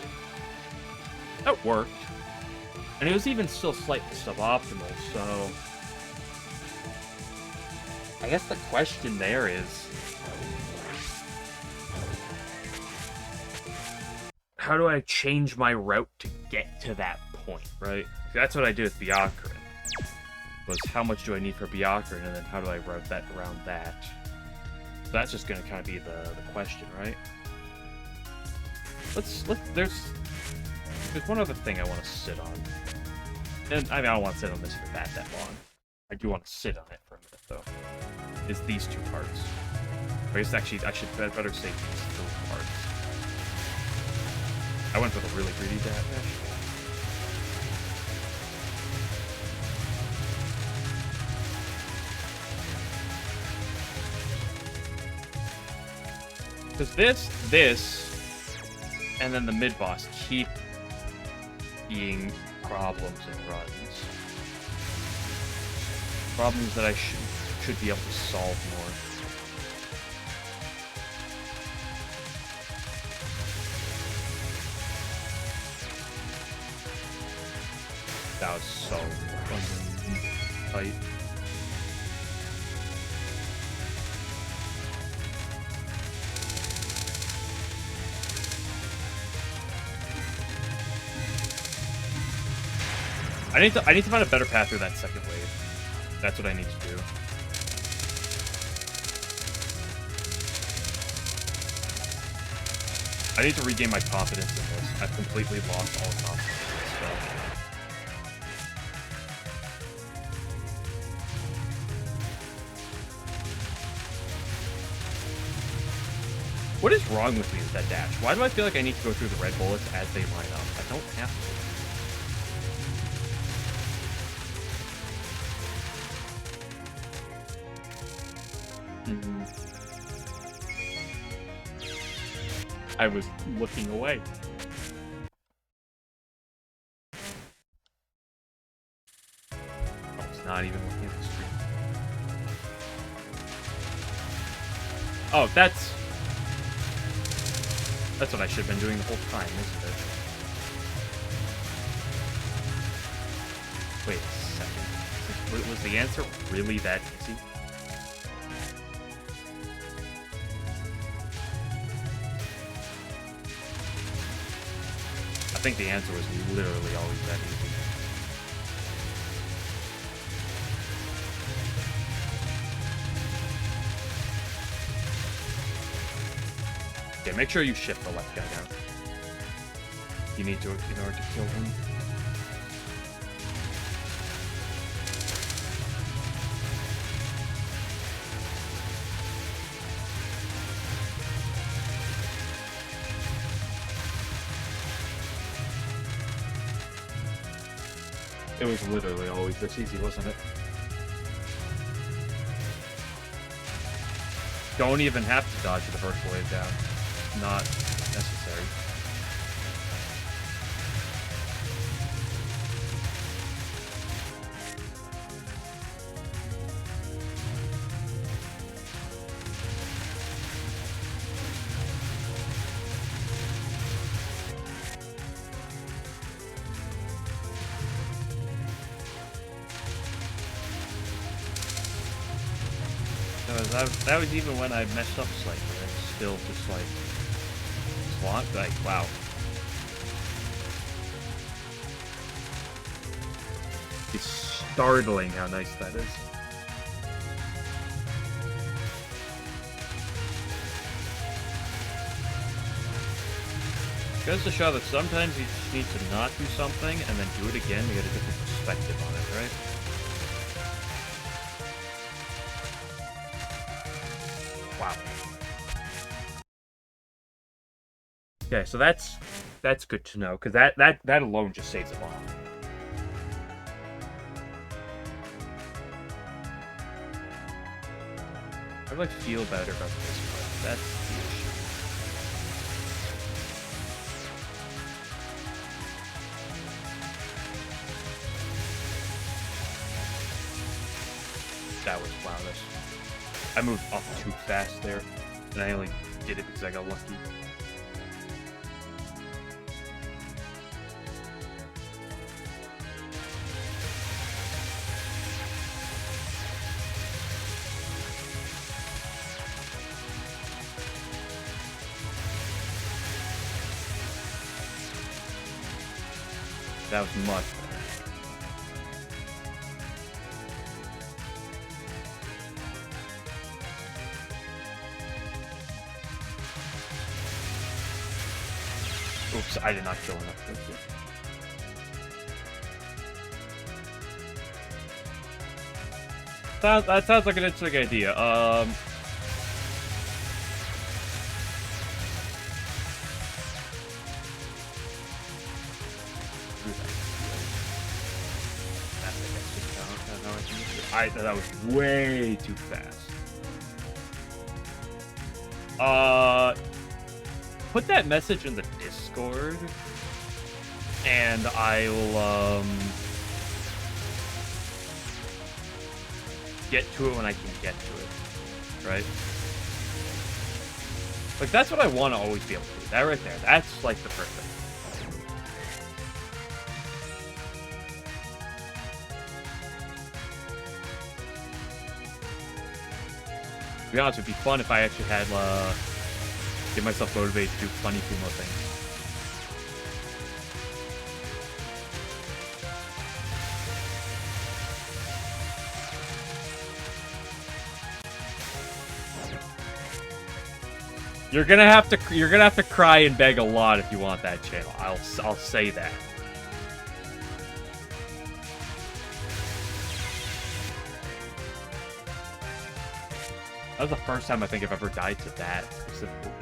That worked. And it was even still slightly suboptimal, so... I guess the question there is... how do I change my route to get to that point, right? That's what I did with Byakurin. Was how much do I need for Byakurin, and then how do I route that around that? So that's just gonna kind of be the question, right? There's one other thing I want to sit on. And I mean, I don't want to sit on this for that long. I do want to sit on it for a minute, though. Is these two parts. I guess actually, I should better say these three parts. I went for the really greedy dash. Because this, and then the mid-boss keep being problems in runs. Problems that I should be able to solve more. That was so fucking tight. I need to find a better path through that second wave. That's what I need to do. I need to regain my confidence in this. I've completely lost all confidence in this stuff. What is wrong with me with that dash? Why do I feel like I need to go through the red bullets as they line up? I don't have to. I was looking away. Oh, it's not even looking at the screen. Oh, that's what I should have been doing the whole time, isn't it? Wait a second. Was the answer really that easy? I think the answer was literally always that easy. Okay, make sure you shift the left guy down. You need to in order to kill him. It was literally always this easy, wasn't it? Don't even have to dodge the first wave down. Not necessary. That was even when I messed up slightly. It's still just like slot. Like wow. It's startling how nice that is. Goes to show that sometimes you just need to not do something and then do it again to get a different perspective on it, right? Okay, so that's good to know, because that alone just saves a lot. How do I feel better about this part? That's the issue. That was flawless. I moved up too fast there, and I only did it because I got lucky. That was much better. Oops, I did not kill enough. That sounds like an interesting idea. That was way too fast. Put that message in the Discord, and I'll get to it when I can get to it, right? Like, that's what I want to always be able to do. That right there, that's like the perfect. To be honest, it'd be fun if I actually had, get myself motivated to do funny Kumo things. You're gonna have to cry and beg a lot if you want that channel. I'll say that. That was the first time I think I've ever died to that specifically.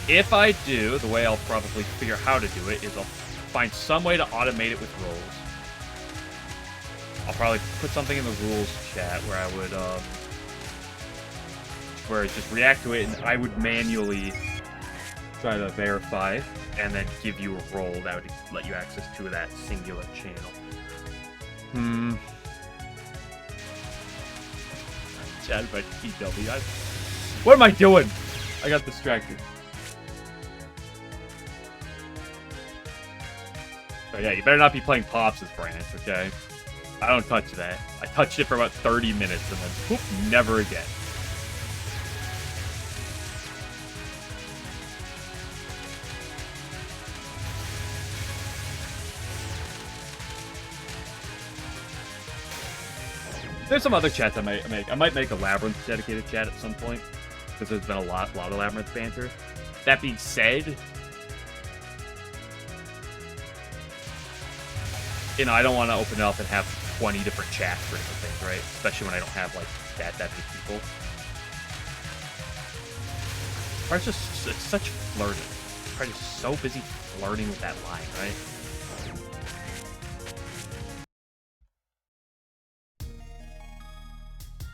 If I do, the way I'll probably figure how to do it is I'll find some way to automate it with roles. I'll probably put something in the rules chat where I would, where it just react to it, and I would manually try to verify, and then give you a role that would let you access to that singular channel. Chat by TW. What am I doing? I got distracted. So yeah, you better not be playing Pops' branch, okay? I don't touch that. I touched it for about 30 minutes and then whoop, never again. There's some other chats I might make. I might make a Labyrinth dedicated chat at some point, because there's been a lot of Labyrinth banter. That being said, you know, I don't want to open it up and have 20 different chats for different things, right? Especially when I don't have, like, that many people. Or it's just, it's such flirting. I'm just so busy flirting with that line, right?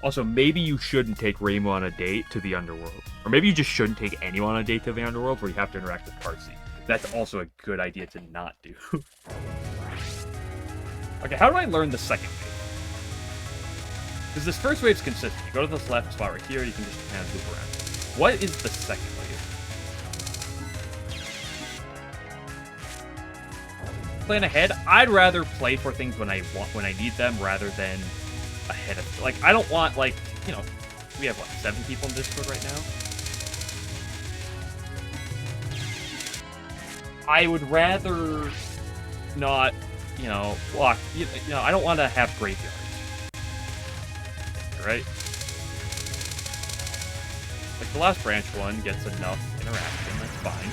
Also, maybe you shouldn't take Rainbow on a date to the Underworld. Or maybe you just shouldn't take anyone on a date to the Underworld where you have to interact with Parsi. That's also a good idea to not do. Okay, how do I learn the second wave? Because this first wave's consistent. You go to this left spot right here, you can just kind of loop around. What is the second wave? Plan ahead. I'd rather play for things when I need them rather than ahead of, like, I don't want, like, you know, we have what, 7 people in Discord right now. I would rather not, you know, block, you know, I don't want to have graveyards. Right? Like the last branch one gets enough interaction, that's fine.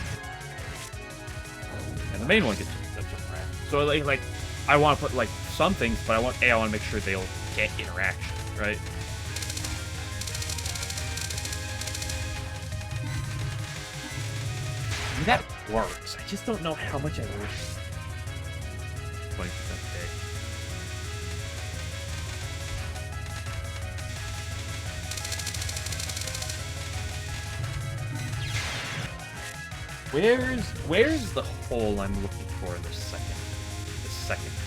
And the main one gets enough interaction. So like I want to put like some things, but I want to make sure they'll get interaction, right? I mean, that works. I just don't know how much I wish. 20% pay. Where's the hole I'm looking for in the second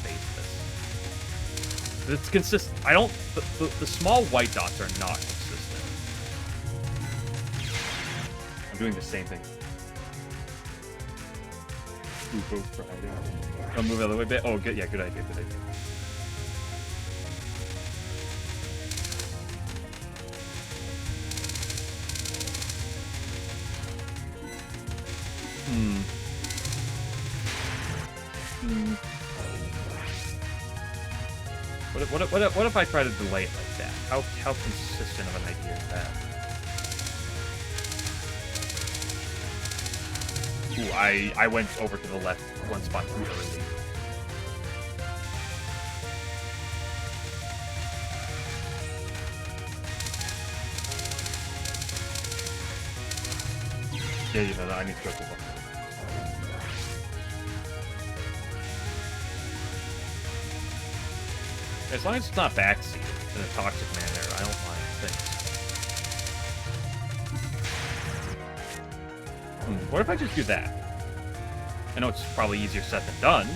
phase of this? It's consistent. I don't. The small white dots are not consistent. I'm doing the same thing. Ooh, I'll move out of the way a bit. Oh, good. Yeah, good idea. Good idea. What if I try to delay it like that? How consistent of an idea is that? Ooh, I went over to the left one spot too early. Yeah, you know, I need to go to the left. As long as it's not backseated in a toxic manner, I don't mind things. What if I just do that? I know it's probably easier said than done.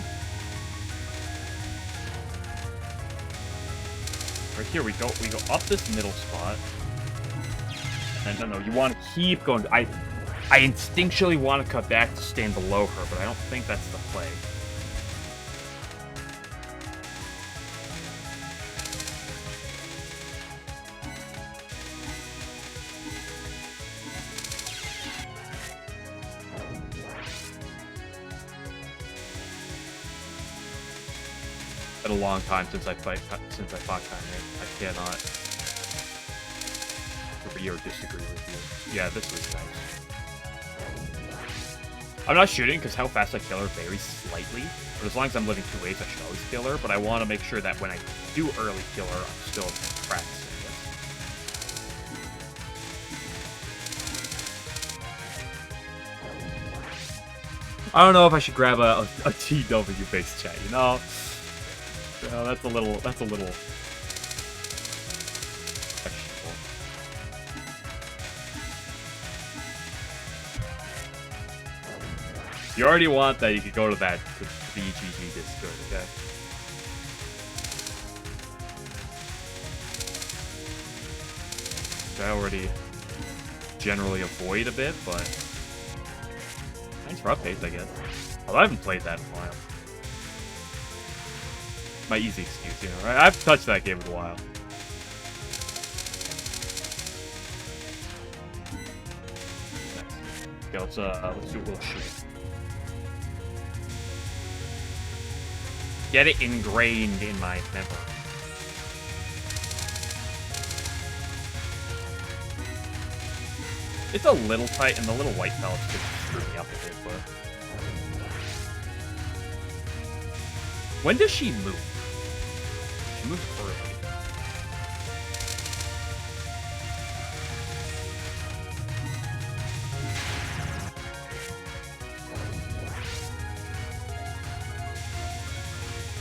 Right here we go up this middle spot. And no, you want to keep going. I instinctually want to cut back to stand below her, but I don't think that's the play. Been a long time since I fought Kanye. I cannot agree or disagree with you. Yeah, this was nice. I'm not shooting because how fast I kill her varies slightly, but as long as I'm living 2 waves, I should always kill her. But I want to make sure that when I do early kill her, I'm still practicing this. I don't know if I should grab a TW based chat, you know? That's a little questionable. If you already want that, you could go to the BGG Discord, okay? I already generally avoid a bit, but thanks for updates, I guess. Although I haven't played that in a while. My easy excuse, you know, right? I've touched that game in a while. Nice. Okay, let's do a little shoot. Get it ingrained in my memory. It's a little tight, and the little white pellets could screw me up a bit, but... When does she move? She moves early.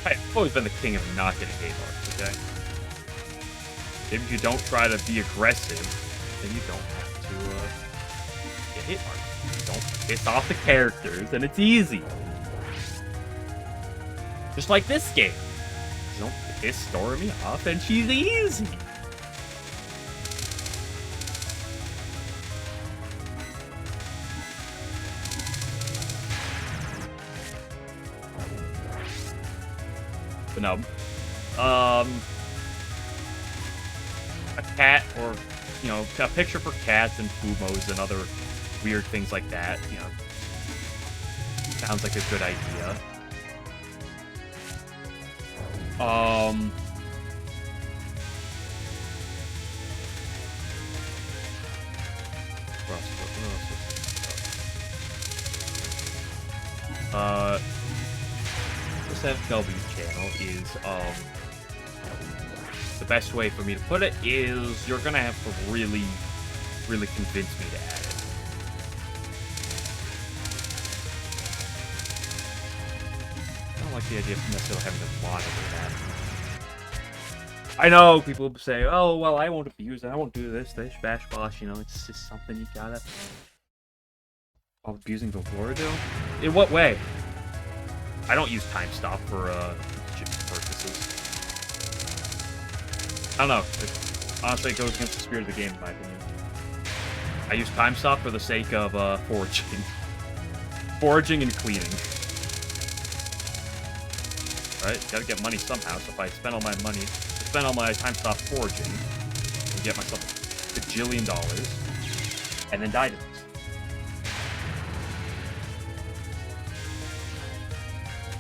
I've always been the king of not getting hate marks, okay? If you don't try to be aggressive, then you don't have to get hit marks. You don't piss off the characters, and it's easy. Just like this game. You don't piss Stormy off, and she's easy. But no. A cat, or, you know, a picture for cats and Fumos and other weird things like that, you know, sounds like a good idea. This FW channel is, the best way for me to put it is you're gonna have to really, really convince me to add it. I don't like the idea of necessarily having to monitor that. I know people say, oh, well, I won't abuse it, I won't do this, bash, bosh, you know, it's just something you gotta... Oh, abusing the lore, though? In what way? I don't use time stop for, purposes. I don't know. Honestly, it goes against the spirit of the game, in my opinion. I use time stop for the sake of, foraging. Foraging and cleaning. Right? Gotta get money somehow, so if I spend all my money, spend all my time stop foraging, and get myself a bajillion dollars, and then die to this.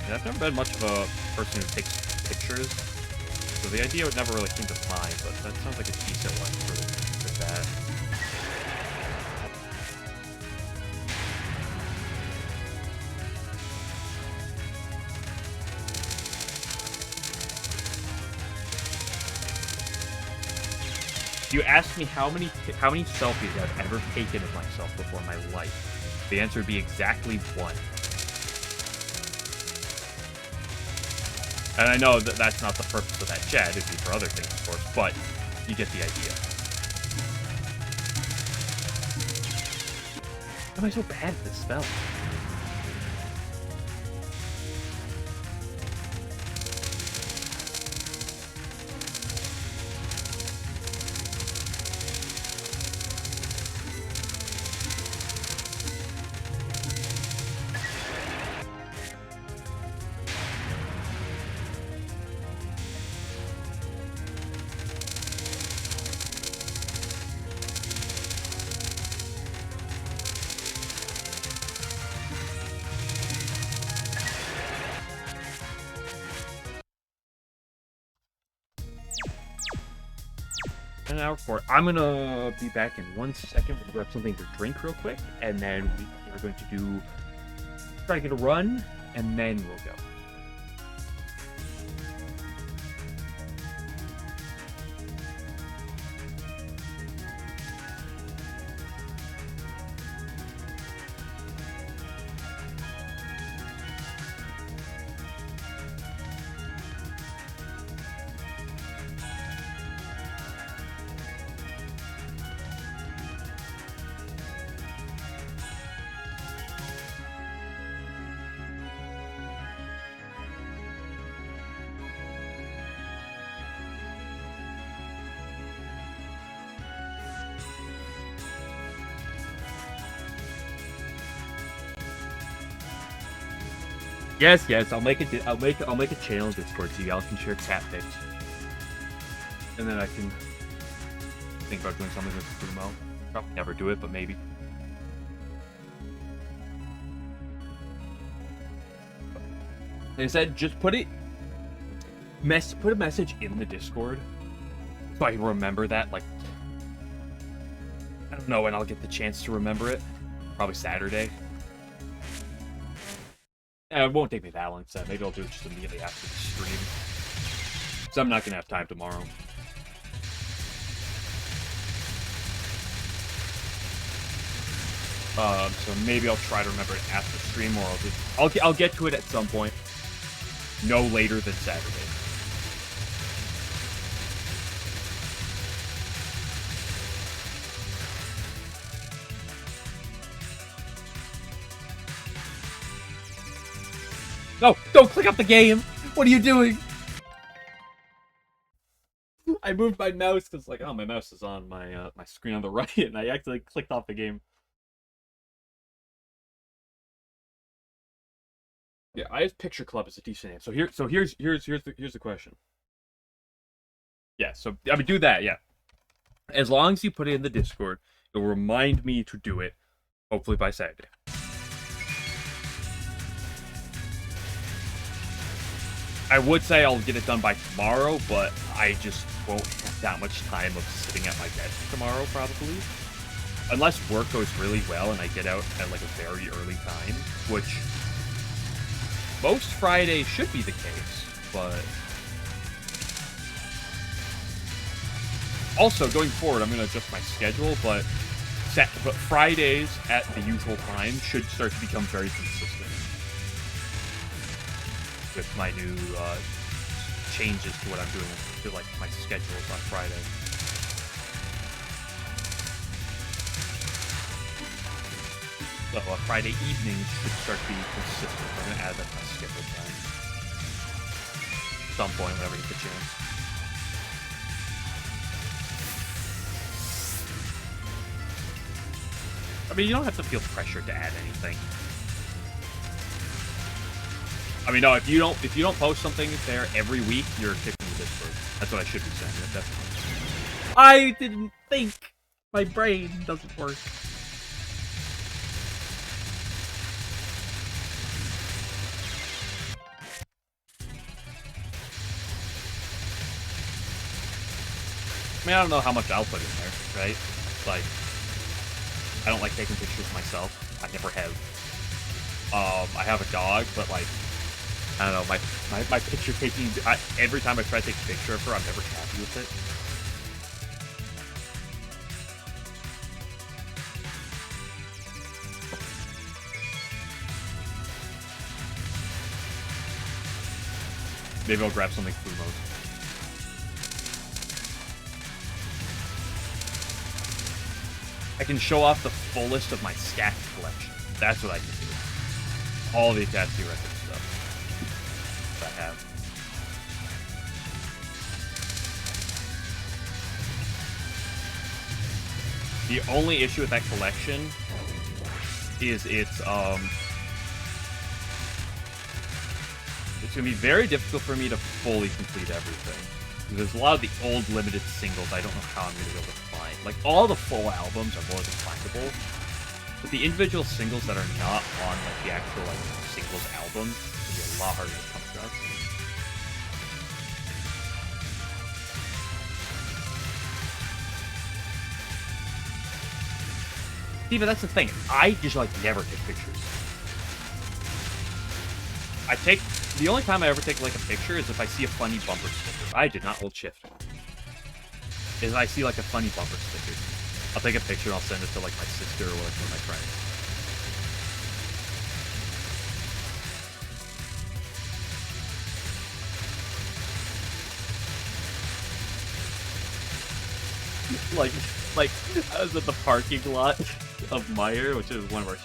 Yeah, I've never been much of a person who takes pictures, so the idea would never really came to mind, but that sounds like a decent one for that. You asked me how many selfies I've ever taken of myself before in my life. The answer would be exactly one. And I know that that's not the purpose of that chat, it'd be for other things, of course, but you get the idea. Why am I so bad at this spell? An hour for it. I'm gonna be back in 1 second. We'll grab something to drink real quick, and then we're going to try to get a run, and then we'll go. Yes, yes. I'll make a channel Discord so y'all can share cat pics, and then I can think about doing something with Primo. Probably never do it, but maybe. Like I said, just put a message in the Discord so I can remember that. Like, I don't know when I'll get the chance to remember it. Probably Saturday. It won't take me that long, so maybe I'll do it just immediately after the stream. So I'm not gonna have time tomorrow. So maybe I'll try to remember it after stream, or I'll get to it at some point. No later than Saturday. No, don't click off the game! What are you doing? I moved my mouse because, like, oh, my mouse is on my my screen on the right, and I actually clicked off the game. Yeah, I have Picture Club as a decent name. So here's the question. Yeah, so I mean, do that. Yeah, as long as you put it in the Discord, it'll remind me to do it. Hopefully by Saturday. I would say I'll get it done by tomorrow, but I just won't have that much time of sitting at my desk tomorrow, probably. Unless work goes really well and I get out at, like, a very early time, which most Fridays should be the case, but also, going forward, I'm going to adjust my schedule, but Fridays at the usual time should start to become very consistent with my new changes to what I'm doing to, like, my schedules on Friday. So Friday evenings should start to be consistent. I'm going to add that to my schedule time. At some point, whenever I get the chance. I mean, you don't have to feel pressured to add anything. I mean, no, if you don't post something there every week, you're kicked from the Discord. That's what I should be saying. Yeah, definitely. I didn't think. My brain doesn't work. I mean, I don't know how much I'll put in there, right? Like, I don't like taking pictures myself. I never have. I have a dog, but, like, I don't know, my picture taking, every time I try to take a picture of her, I'm never happy with it. Maybe I'll grab something through mode. I can show off the fullest of my stacked collection. That's what I can do. All the Akatsuki record stuff that I have. The only issue with that collection is it's gonna be very difficult for me to fully complete everything. There's a lot of the old limited singles I don't know how I'm gonna be able to find. Like, all the full albums are more than findable, but the individual singles that are not on, like, the actual, like, singles album will be a lot harder to come across. See, but that's the thing. I just, like, never take pictures. The only time I ever take, like, a picture is if I see a funny bumper sticker. I did not hold shift. Is I see, like, a funny bumper sticker. I'll take a picture and I'll send it to, like, my sister or one of my friends. Like, I was at the parking lot of Meyer, which is one of our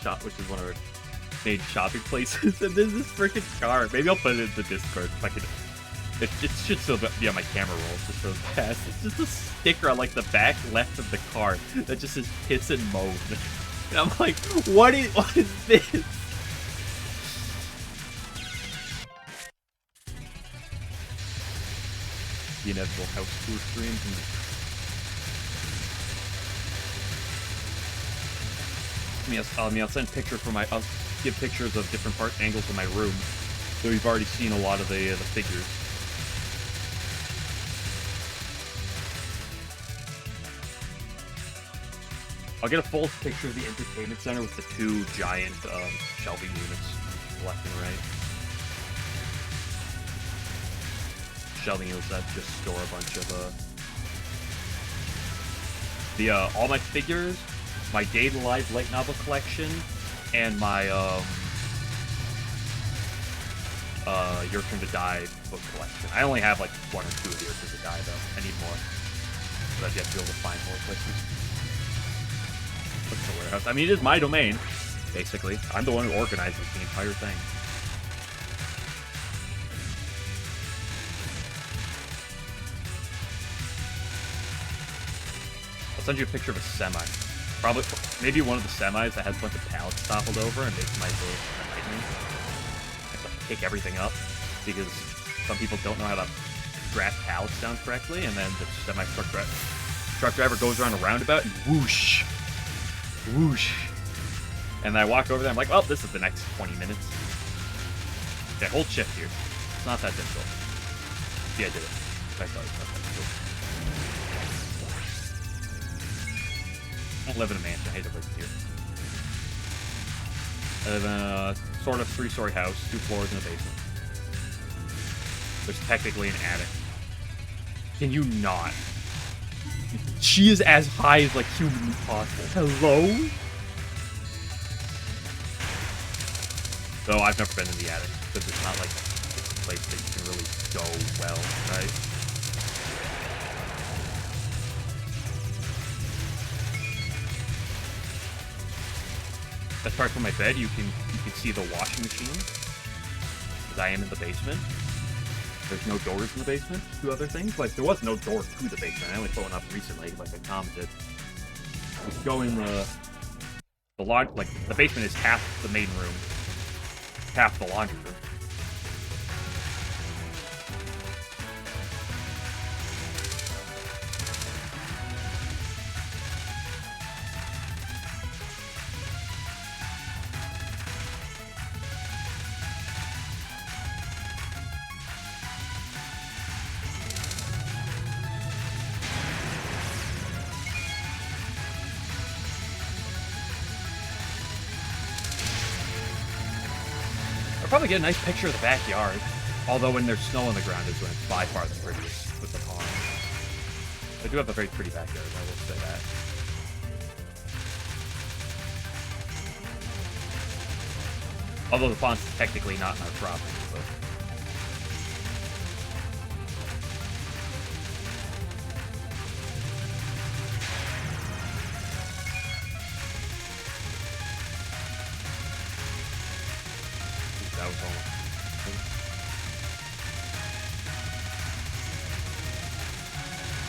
main shopping places, and there's this freaking car. Maybe I'll put it in the Discord if I can. It should still be on my camera roll. It just goes past. It's just a sticker on, like, the back left of the car that just says "piss and moan," and I'm like, what is this? the inevitable house tour streams. And I'll send pictures for I'll give pictures of different angles of my room, so you've already seen a lot of the figures. I'll get a full picture of the entertainment center with the 2 giant shelving units, left and right. Shelving units that just store a bunch of all my figures, my Day to Live light novel collection, and my Your Turn to Die book collection. I only have like 1 or 2 of Your Turn to Die though. I need more, but I've yet to be able to find more places. What's the warehouse? I mean, it is my domain, basically. I'm the one who organizes the entire thing. I'll send you a picture of a semi. Probably, maybe one of the semis that has a bunch of pallets toppled over and makes my day a nightmare. I have to pick everything up because some people don't know how to strap pallets down correctly, and then the truck driver goes around a roundabout and whoosh. Whoosh. And I walk over there, I'm like, well, this is the next 20 minutes. Okay, hold shift here. It's not that difficult. Yeah, I did it. I thought it was not that difficult. I don't live in a mansion. I hate to live here. I live in a sort of 3-story house, 2 floors and a basement. There's technically an attic. Can you not? She is as high as, like, humanly possible. Hello? Though I've never been in the attic, because it's not, like, it's a place that you can really go well, right? That's part from my bed. You can see the washing machine, because I am in the basement. There's no doors in the basement to other things. Like, there was no door to the basement. I only put one up recently, like I commented. You go in the basement is half the main room, half the laundry room. Probably get a nice picture of the backyard. Although when there's snow on the ground is when it's by far the prettiest with the pond. I do have a very pretty backyard, I will say that. Although the pond's technically not in our property, but... That was almost...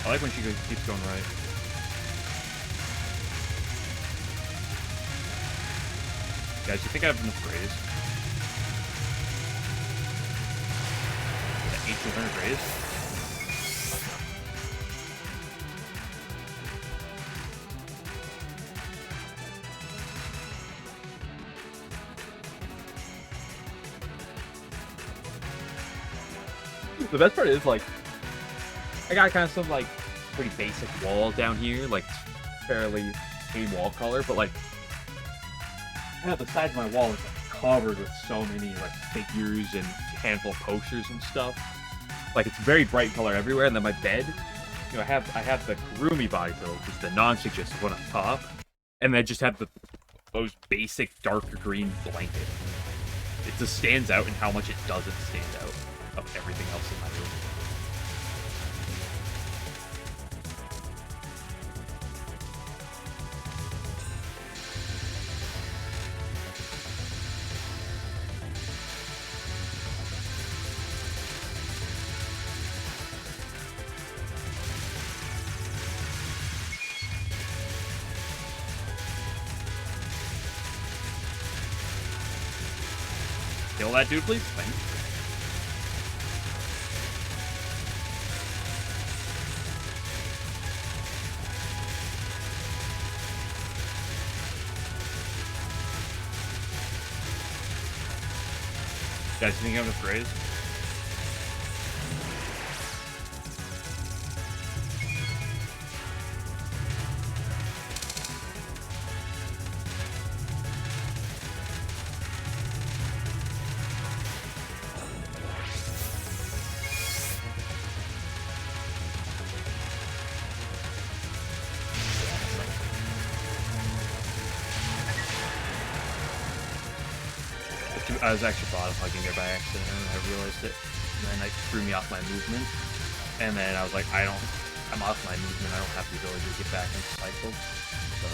I like when she keeps going right. Guys, you think I have enough rays? Yeah, 1,800 rays? The best part is, like, I got kind of some, like, pretty basic wall down here, like, fairly plain wall color, but, like, the side of my wall is, like, covered with so many, like, figures and handful of posters and stuff. Like, it's very bright color everywhere, and then my bed, you know, I have the Kurumi body pillow, which is the non-suggestive one on top, and then I just have those basic darker green blanket. It just stands out in how much it doesn't stand out of everything else in my room. Kill that dude, please. Thank you. Guys, you think I'm enough graze? I was actually bottom hugging her by accident, and I realized it. And then it threw me off my movement. And then I was like, I'm off my movement. I don't have the ability to get back into cycle. So.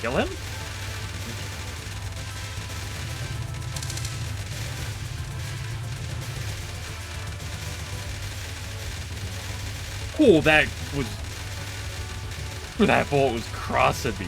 Kill him? Cool, that bullet was crossing me.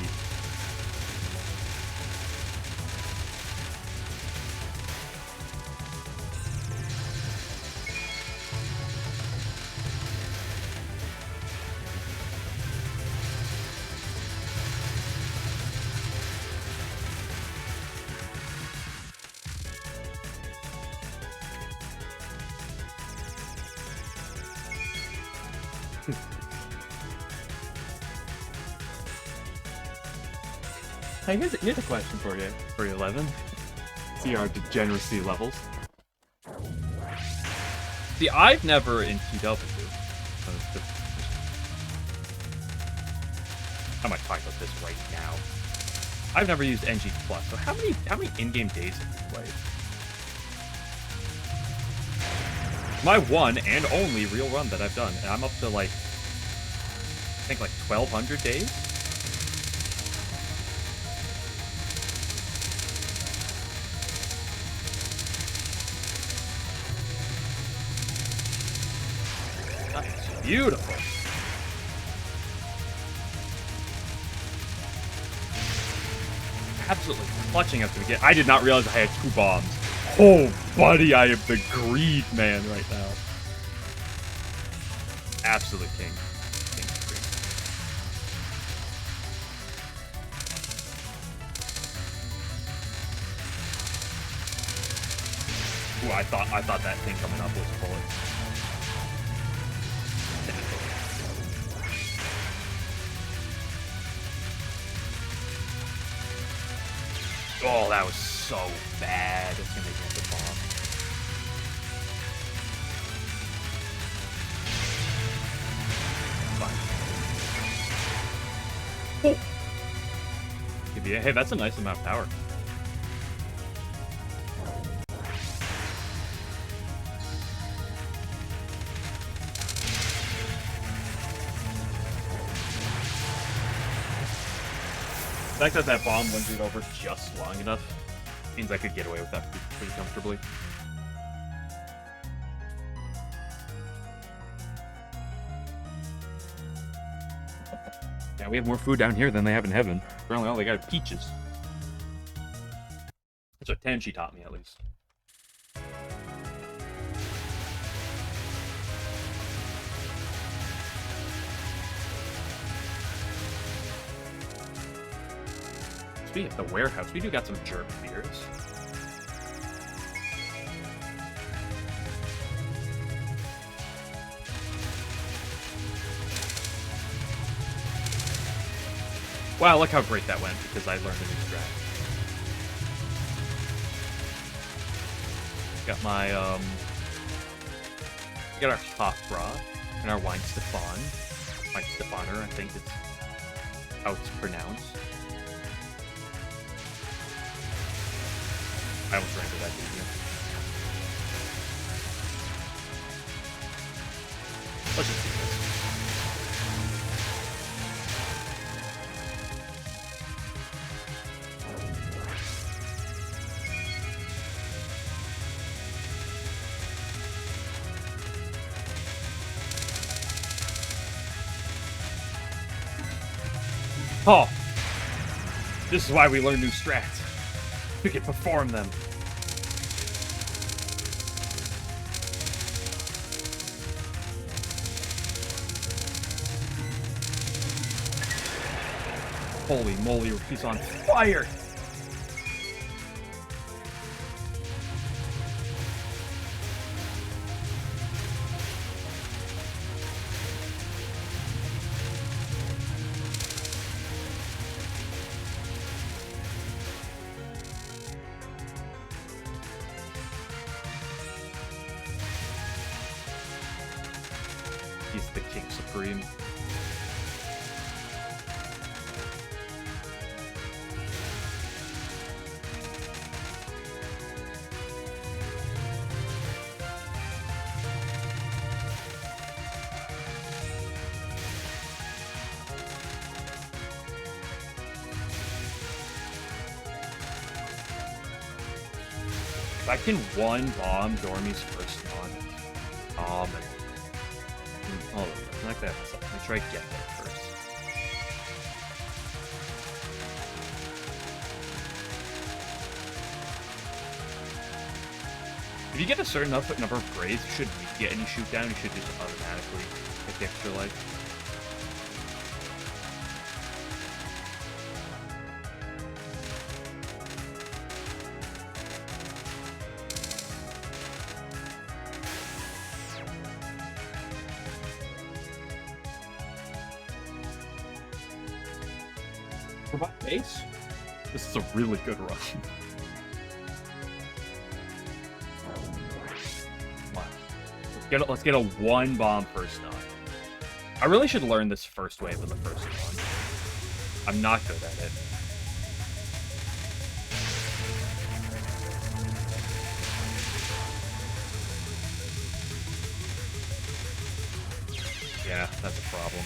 Hey, here's a question for you, 11. See our degeneracy levels. See, I've never in TW. I might talk about this right now. I've never used NG Plus. So how many in-game days have you played? My one and only real run that I've done, and I'm up to like I think like 1,200 days. That's beautiful. Absolutely clutching up to the beginning. I did not realize I had 2 bombs. Oh, buddy, I am the greed man right now. Absolute king. Ooh, I thought that thing coming up was a bullet. Oh, that was so bad. It's gonna get the bomb. Fine. Oh. Give you hey, that's a nice amount of power. The fact that that bomb lingered over just long enough means I could get away with that pretty comfortably. Yeah, we have more food down here than they have in heaven. Apparently all they got are peaches. That's what Tenchi taught me, at least. Speaking of the warehouse, we do got some jerk beers. Wow, look how great that went, because I learned a new strat. Got my, we got our hot bra, and our wine Stefan. Wine Stefaner, I think it's how it's pronounced. I almost ran into that dude here. Let's just do this. Oh! This is why we learn new strats. We can perform them. Holy moly, he's on fire! He's the King Supreme. If I can one bomb Dormy's first one, hold on, I'm not gonna mess up. Let me try to get there first. If you get a certain number of grades, you shouldn't get any shoot down. You should just automatically get the extra life. For my base, this is a really good run. Come on. Let's get a one bomb first knock. I really should learn this first wave of the first one. I'm not good at it. Yeah, that's a problem.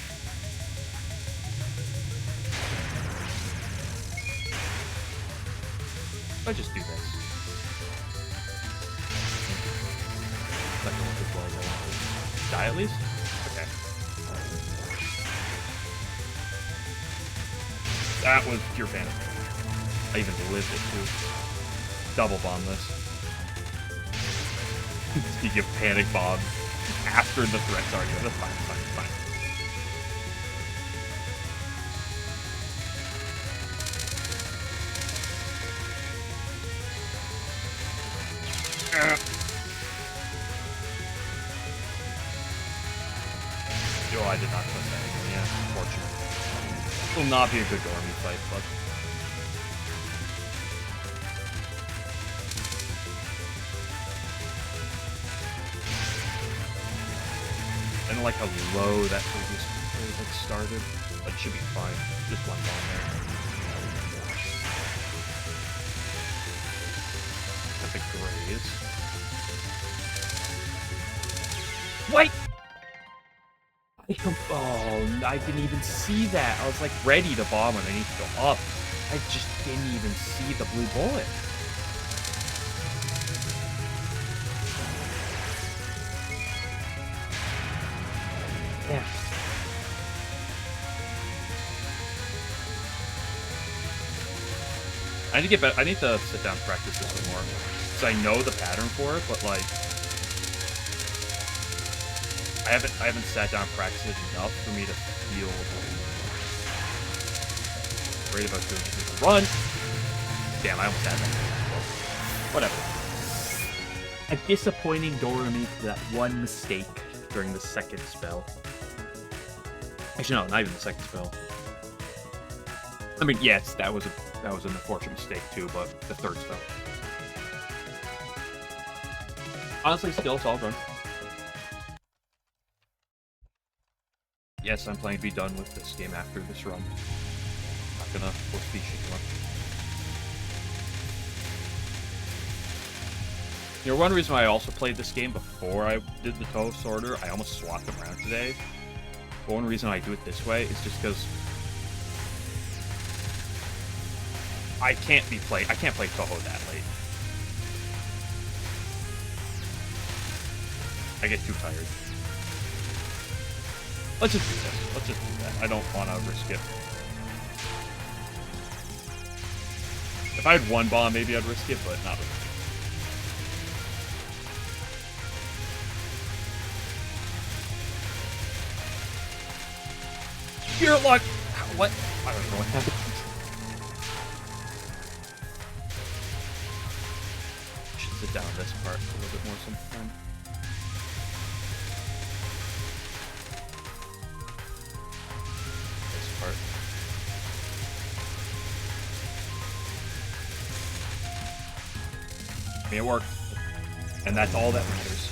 I just do this. Die at least? Okay. That was pure panic. I even lived it too. Double bomb this. Speaking of panic bomb, after the threat's already, that's fine, fine, fine. Oh, I did not put that in. Yeah, unfortunate. Will not be a good Dormy fight, but... I don't like how low that previous wave had started, but it should be fine. Just one bomb there. Epic graze. Wait! Oh, I didn't even see that. I was like ready to bomb and I need to go up. I just didn't even see the blue bullet. Yeah. I need to get better. I need to sit down and practice this more. Because I know the pattern for it, but like I haven't sat down and practiced it enough for me to feel great about doing it. Run! Damn, I almost had that. Whatever. A disappointing Dormy for that one mistake during the second spell. Actually, no, not even the second spell. I mean, yes, that was an unfortunate mistake too, but the third spell. Honestly, still a solid run. Yes, I'm planning to be done with this game after this run. Not gonna force feed shit much. You know, one reason why I also played this game before I did the Touhou sorter, I almost swapped them around today. But one reason I do it this way is just because I can't play Touhou that late. I get too tired. Let's just do this. Let's just do that. I don't want to risk it. If I had one bomb, maybe I'd risk it, but not really. Your luck! What? I don't know what happened. I should sit down this part for a little bit more sometime. This part. I mean, it worked. And that's all that matters.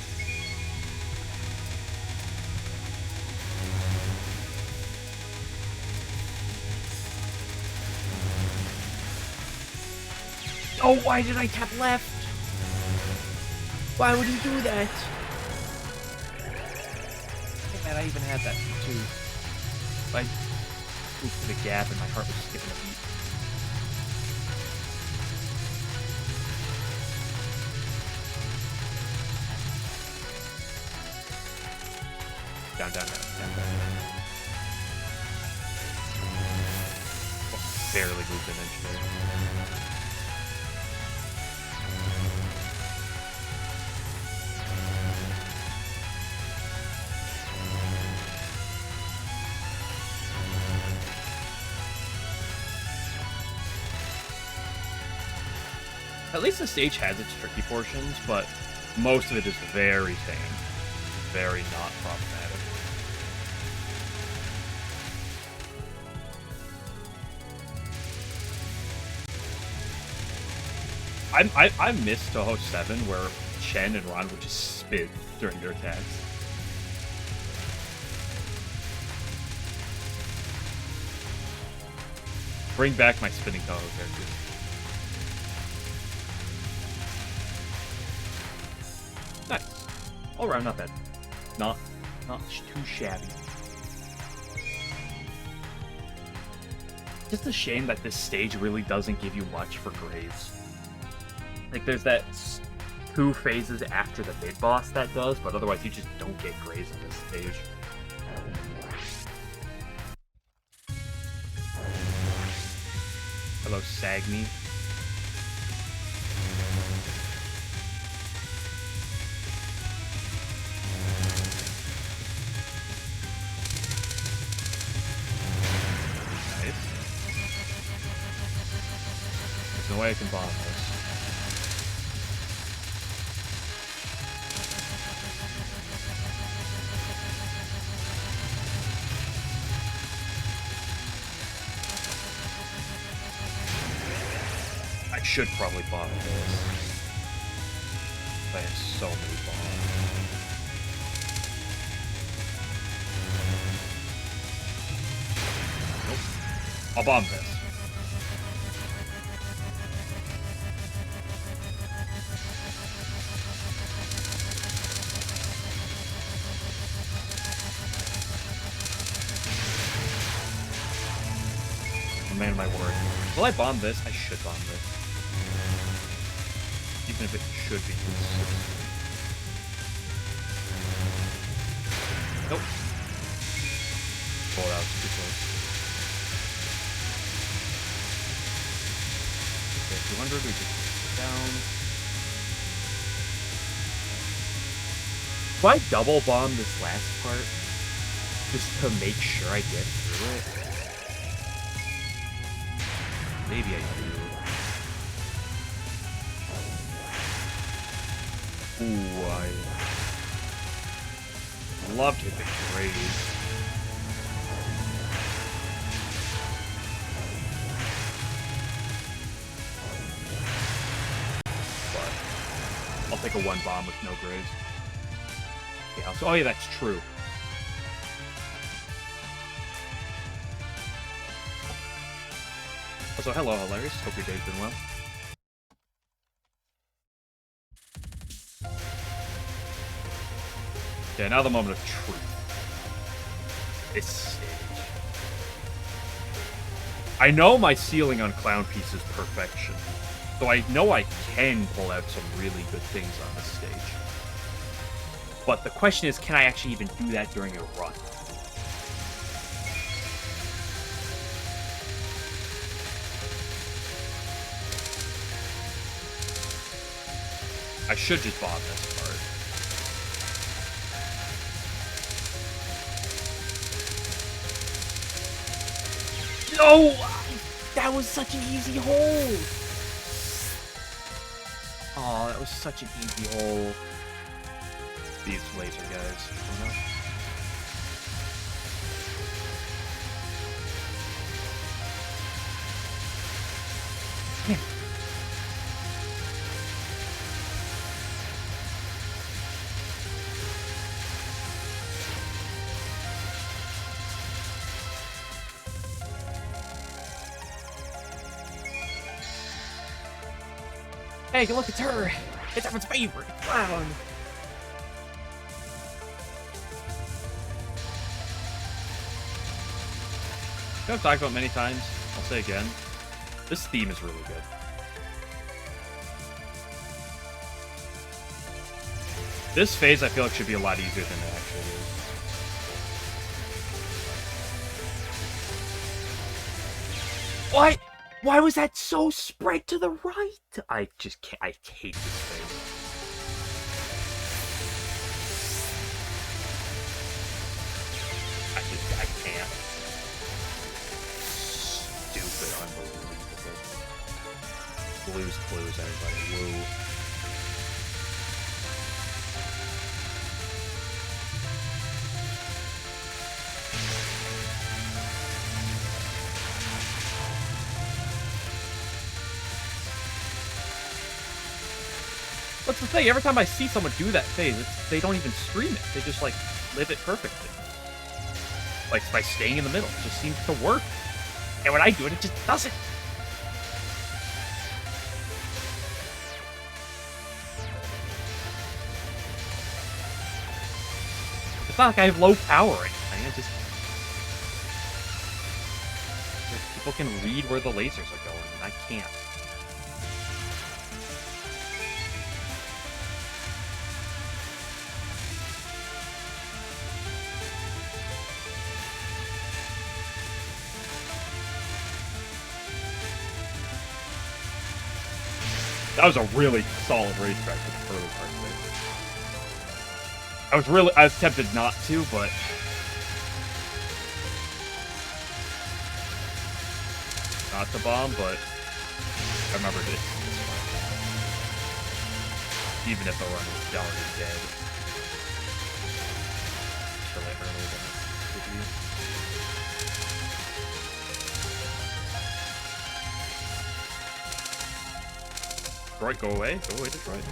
Oh, why did I tap left? Why would he do that? Hey man, I even had that too. I moved to the gap and my heart was skipping a beat. Down, down, down, down, down. Oh, barely moved an inch there. At least the stage has its tricky portions, but most of it is very tame. Very not problematic. I miss Touhou 7 where Chen and Ron would just spin during their attacks. Bring back my spinning Touhou characters. Nice. All around, not bad. Not too shabby. Just a shame that this stage really doesn't give you much for grades. Like, there's that 2 phases after the mid boss that does, but otherwise you just don't get grades on this stage. Hello, Sagni. There's no way I can bomb this. I should probably bomb this. I have so many bombs. Nope. I'll bomb this. Oh man, my word. Will I bomb this? I should bomb this. Even if it should be. Nope. Oh, that was too close. Okay, 200, we just down. Do I double bomb this last part? Just to make sure I get through it? Maybe I do. Ooh, I love to hit the grade. But I'll take a 1 bomb with no grades. Yeah, so, oh yeah, that's true. Also, hello, Hilarious. Hope your day's been well. Yeah, now the moment of truth. This stage. I know my ceiling on Clown Piece is perfection, so I know I can pull out some really good things on this stage. But the question is, can I actually even do that during a run? I should just bomb this part. No! That was such an easy hole! Oh, that was such an easy hole. These laser guys. Oh, no. Hey, look, it's her! It's everyone's favorite! Clown! I've talked about many times, I'll say again, this theme is really good. This phase I feel like should be a lot easier than it actually is. What? Why was that so spread to the right? I just can't. I hate this phase. I can't. Stupid, unbelievable. Blues, everybody. Woo. What's the thing? Every time I see someone do that phase, they don't even stream it. They just, like, live it perfectly. Like, by staying in the middle. It just seems to work. And when I do it, it just doesn't. It's not like I have low power or anything. It just... People can read where the lasers are going, and I can't. That was a really solid racetrack for the early part of it. I was tempted not to, but not to bomb, but I remember this. Even if the run was already dead. Kill it earlier than it would be. Detroit, go away. Go away, Detroit.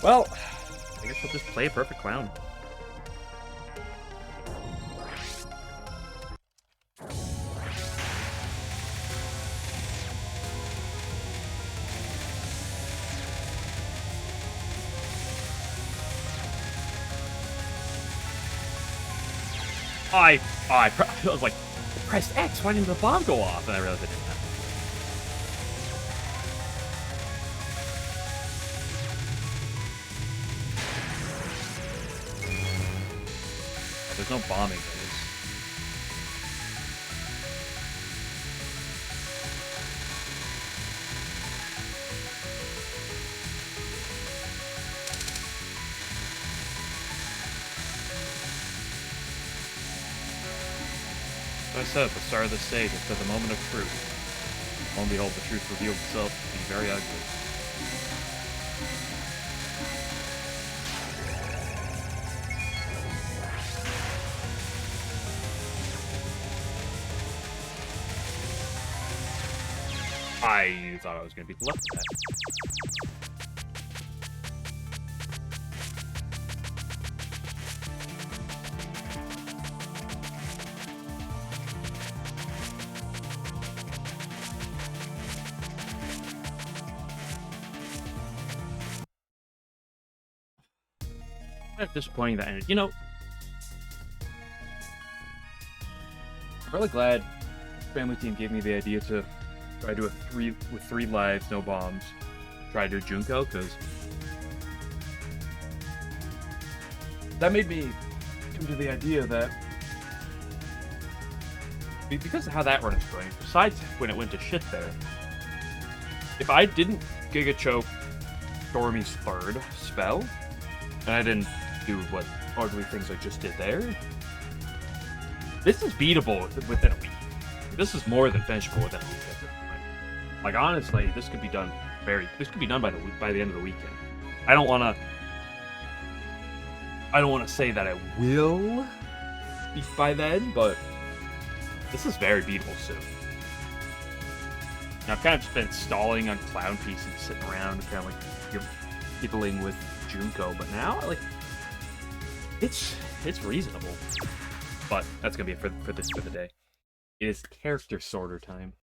Well, I guess we'll just play a perfect clown. I was like, press X, why didn't the bomb go off? And I realized I didn't have to. There's no bombing phase. So I said at the start of the stage, it's at the moment of truth. Lo and behold, the truth revealed itself to be very ugly. I thought I was going to beat the left attack. Kind of disappointing that ended. You know, I'm really glad Family Team gave me the idea to try to do with 3 lives, no bombs. Try to do Junko, because that made me come to the idea that because of how that run is going, besides when it went to shit there, if I didn't Giga Choke Stormy's third spell, and I didn't do what ugly things I just did there. This is beatable within a week. This is more than finishable within a week at this point. Like honestly, this could be done by the end of the weekend. I don't want to say that I will be by then, but this is very beatable soon. Now, I've kind of just been stalling on Clown Piece and sitting around, kind of like you're fiddling with Junko, but now like it's reasonable. But that's gonna be it for the day. It is character sorter time.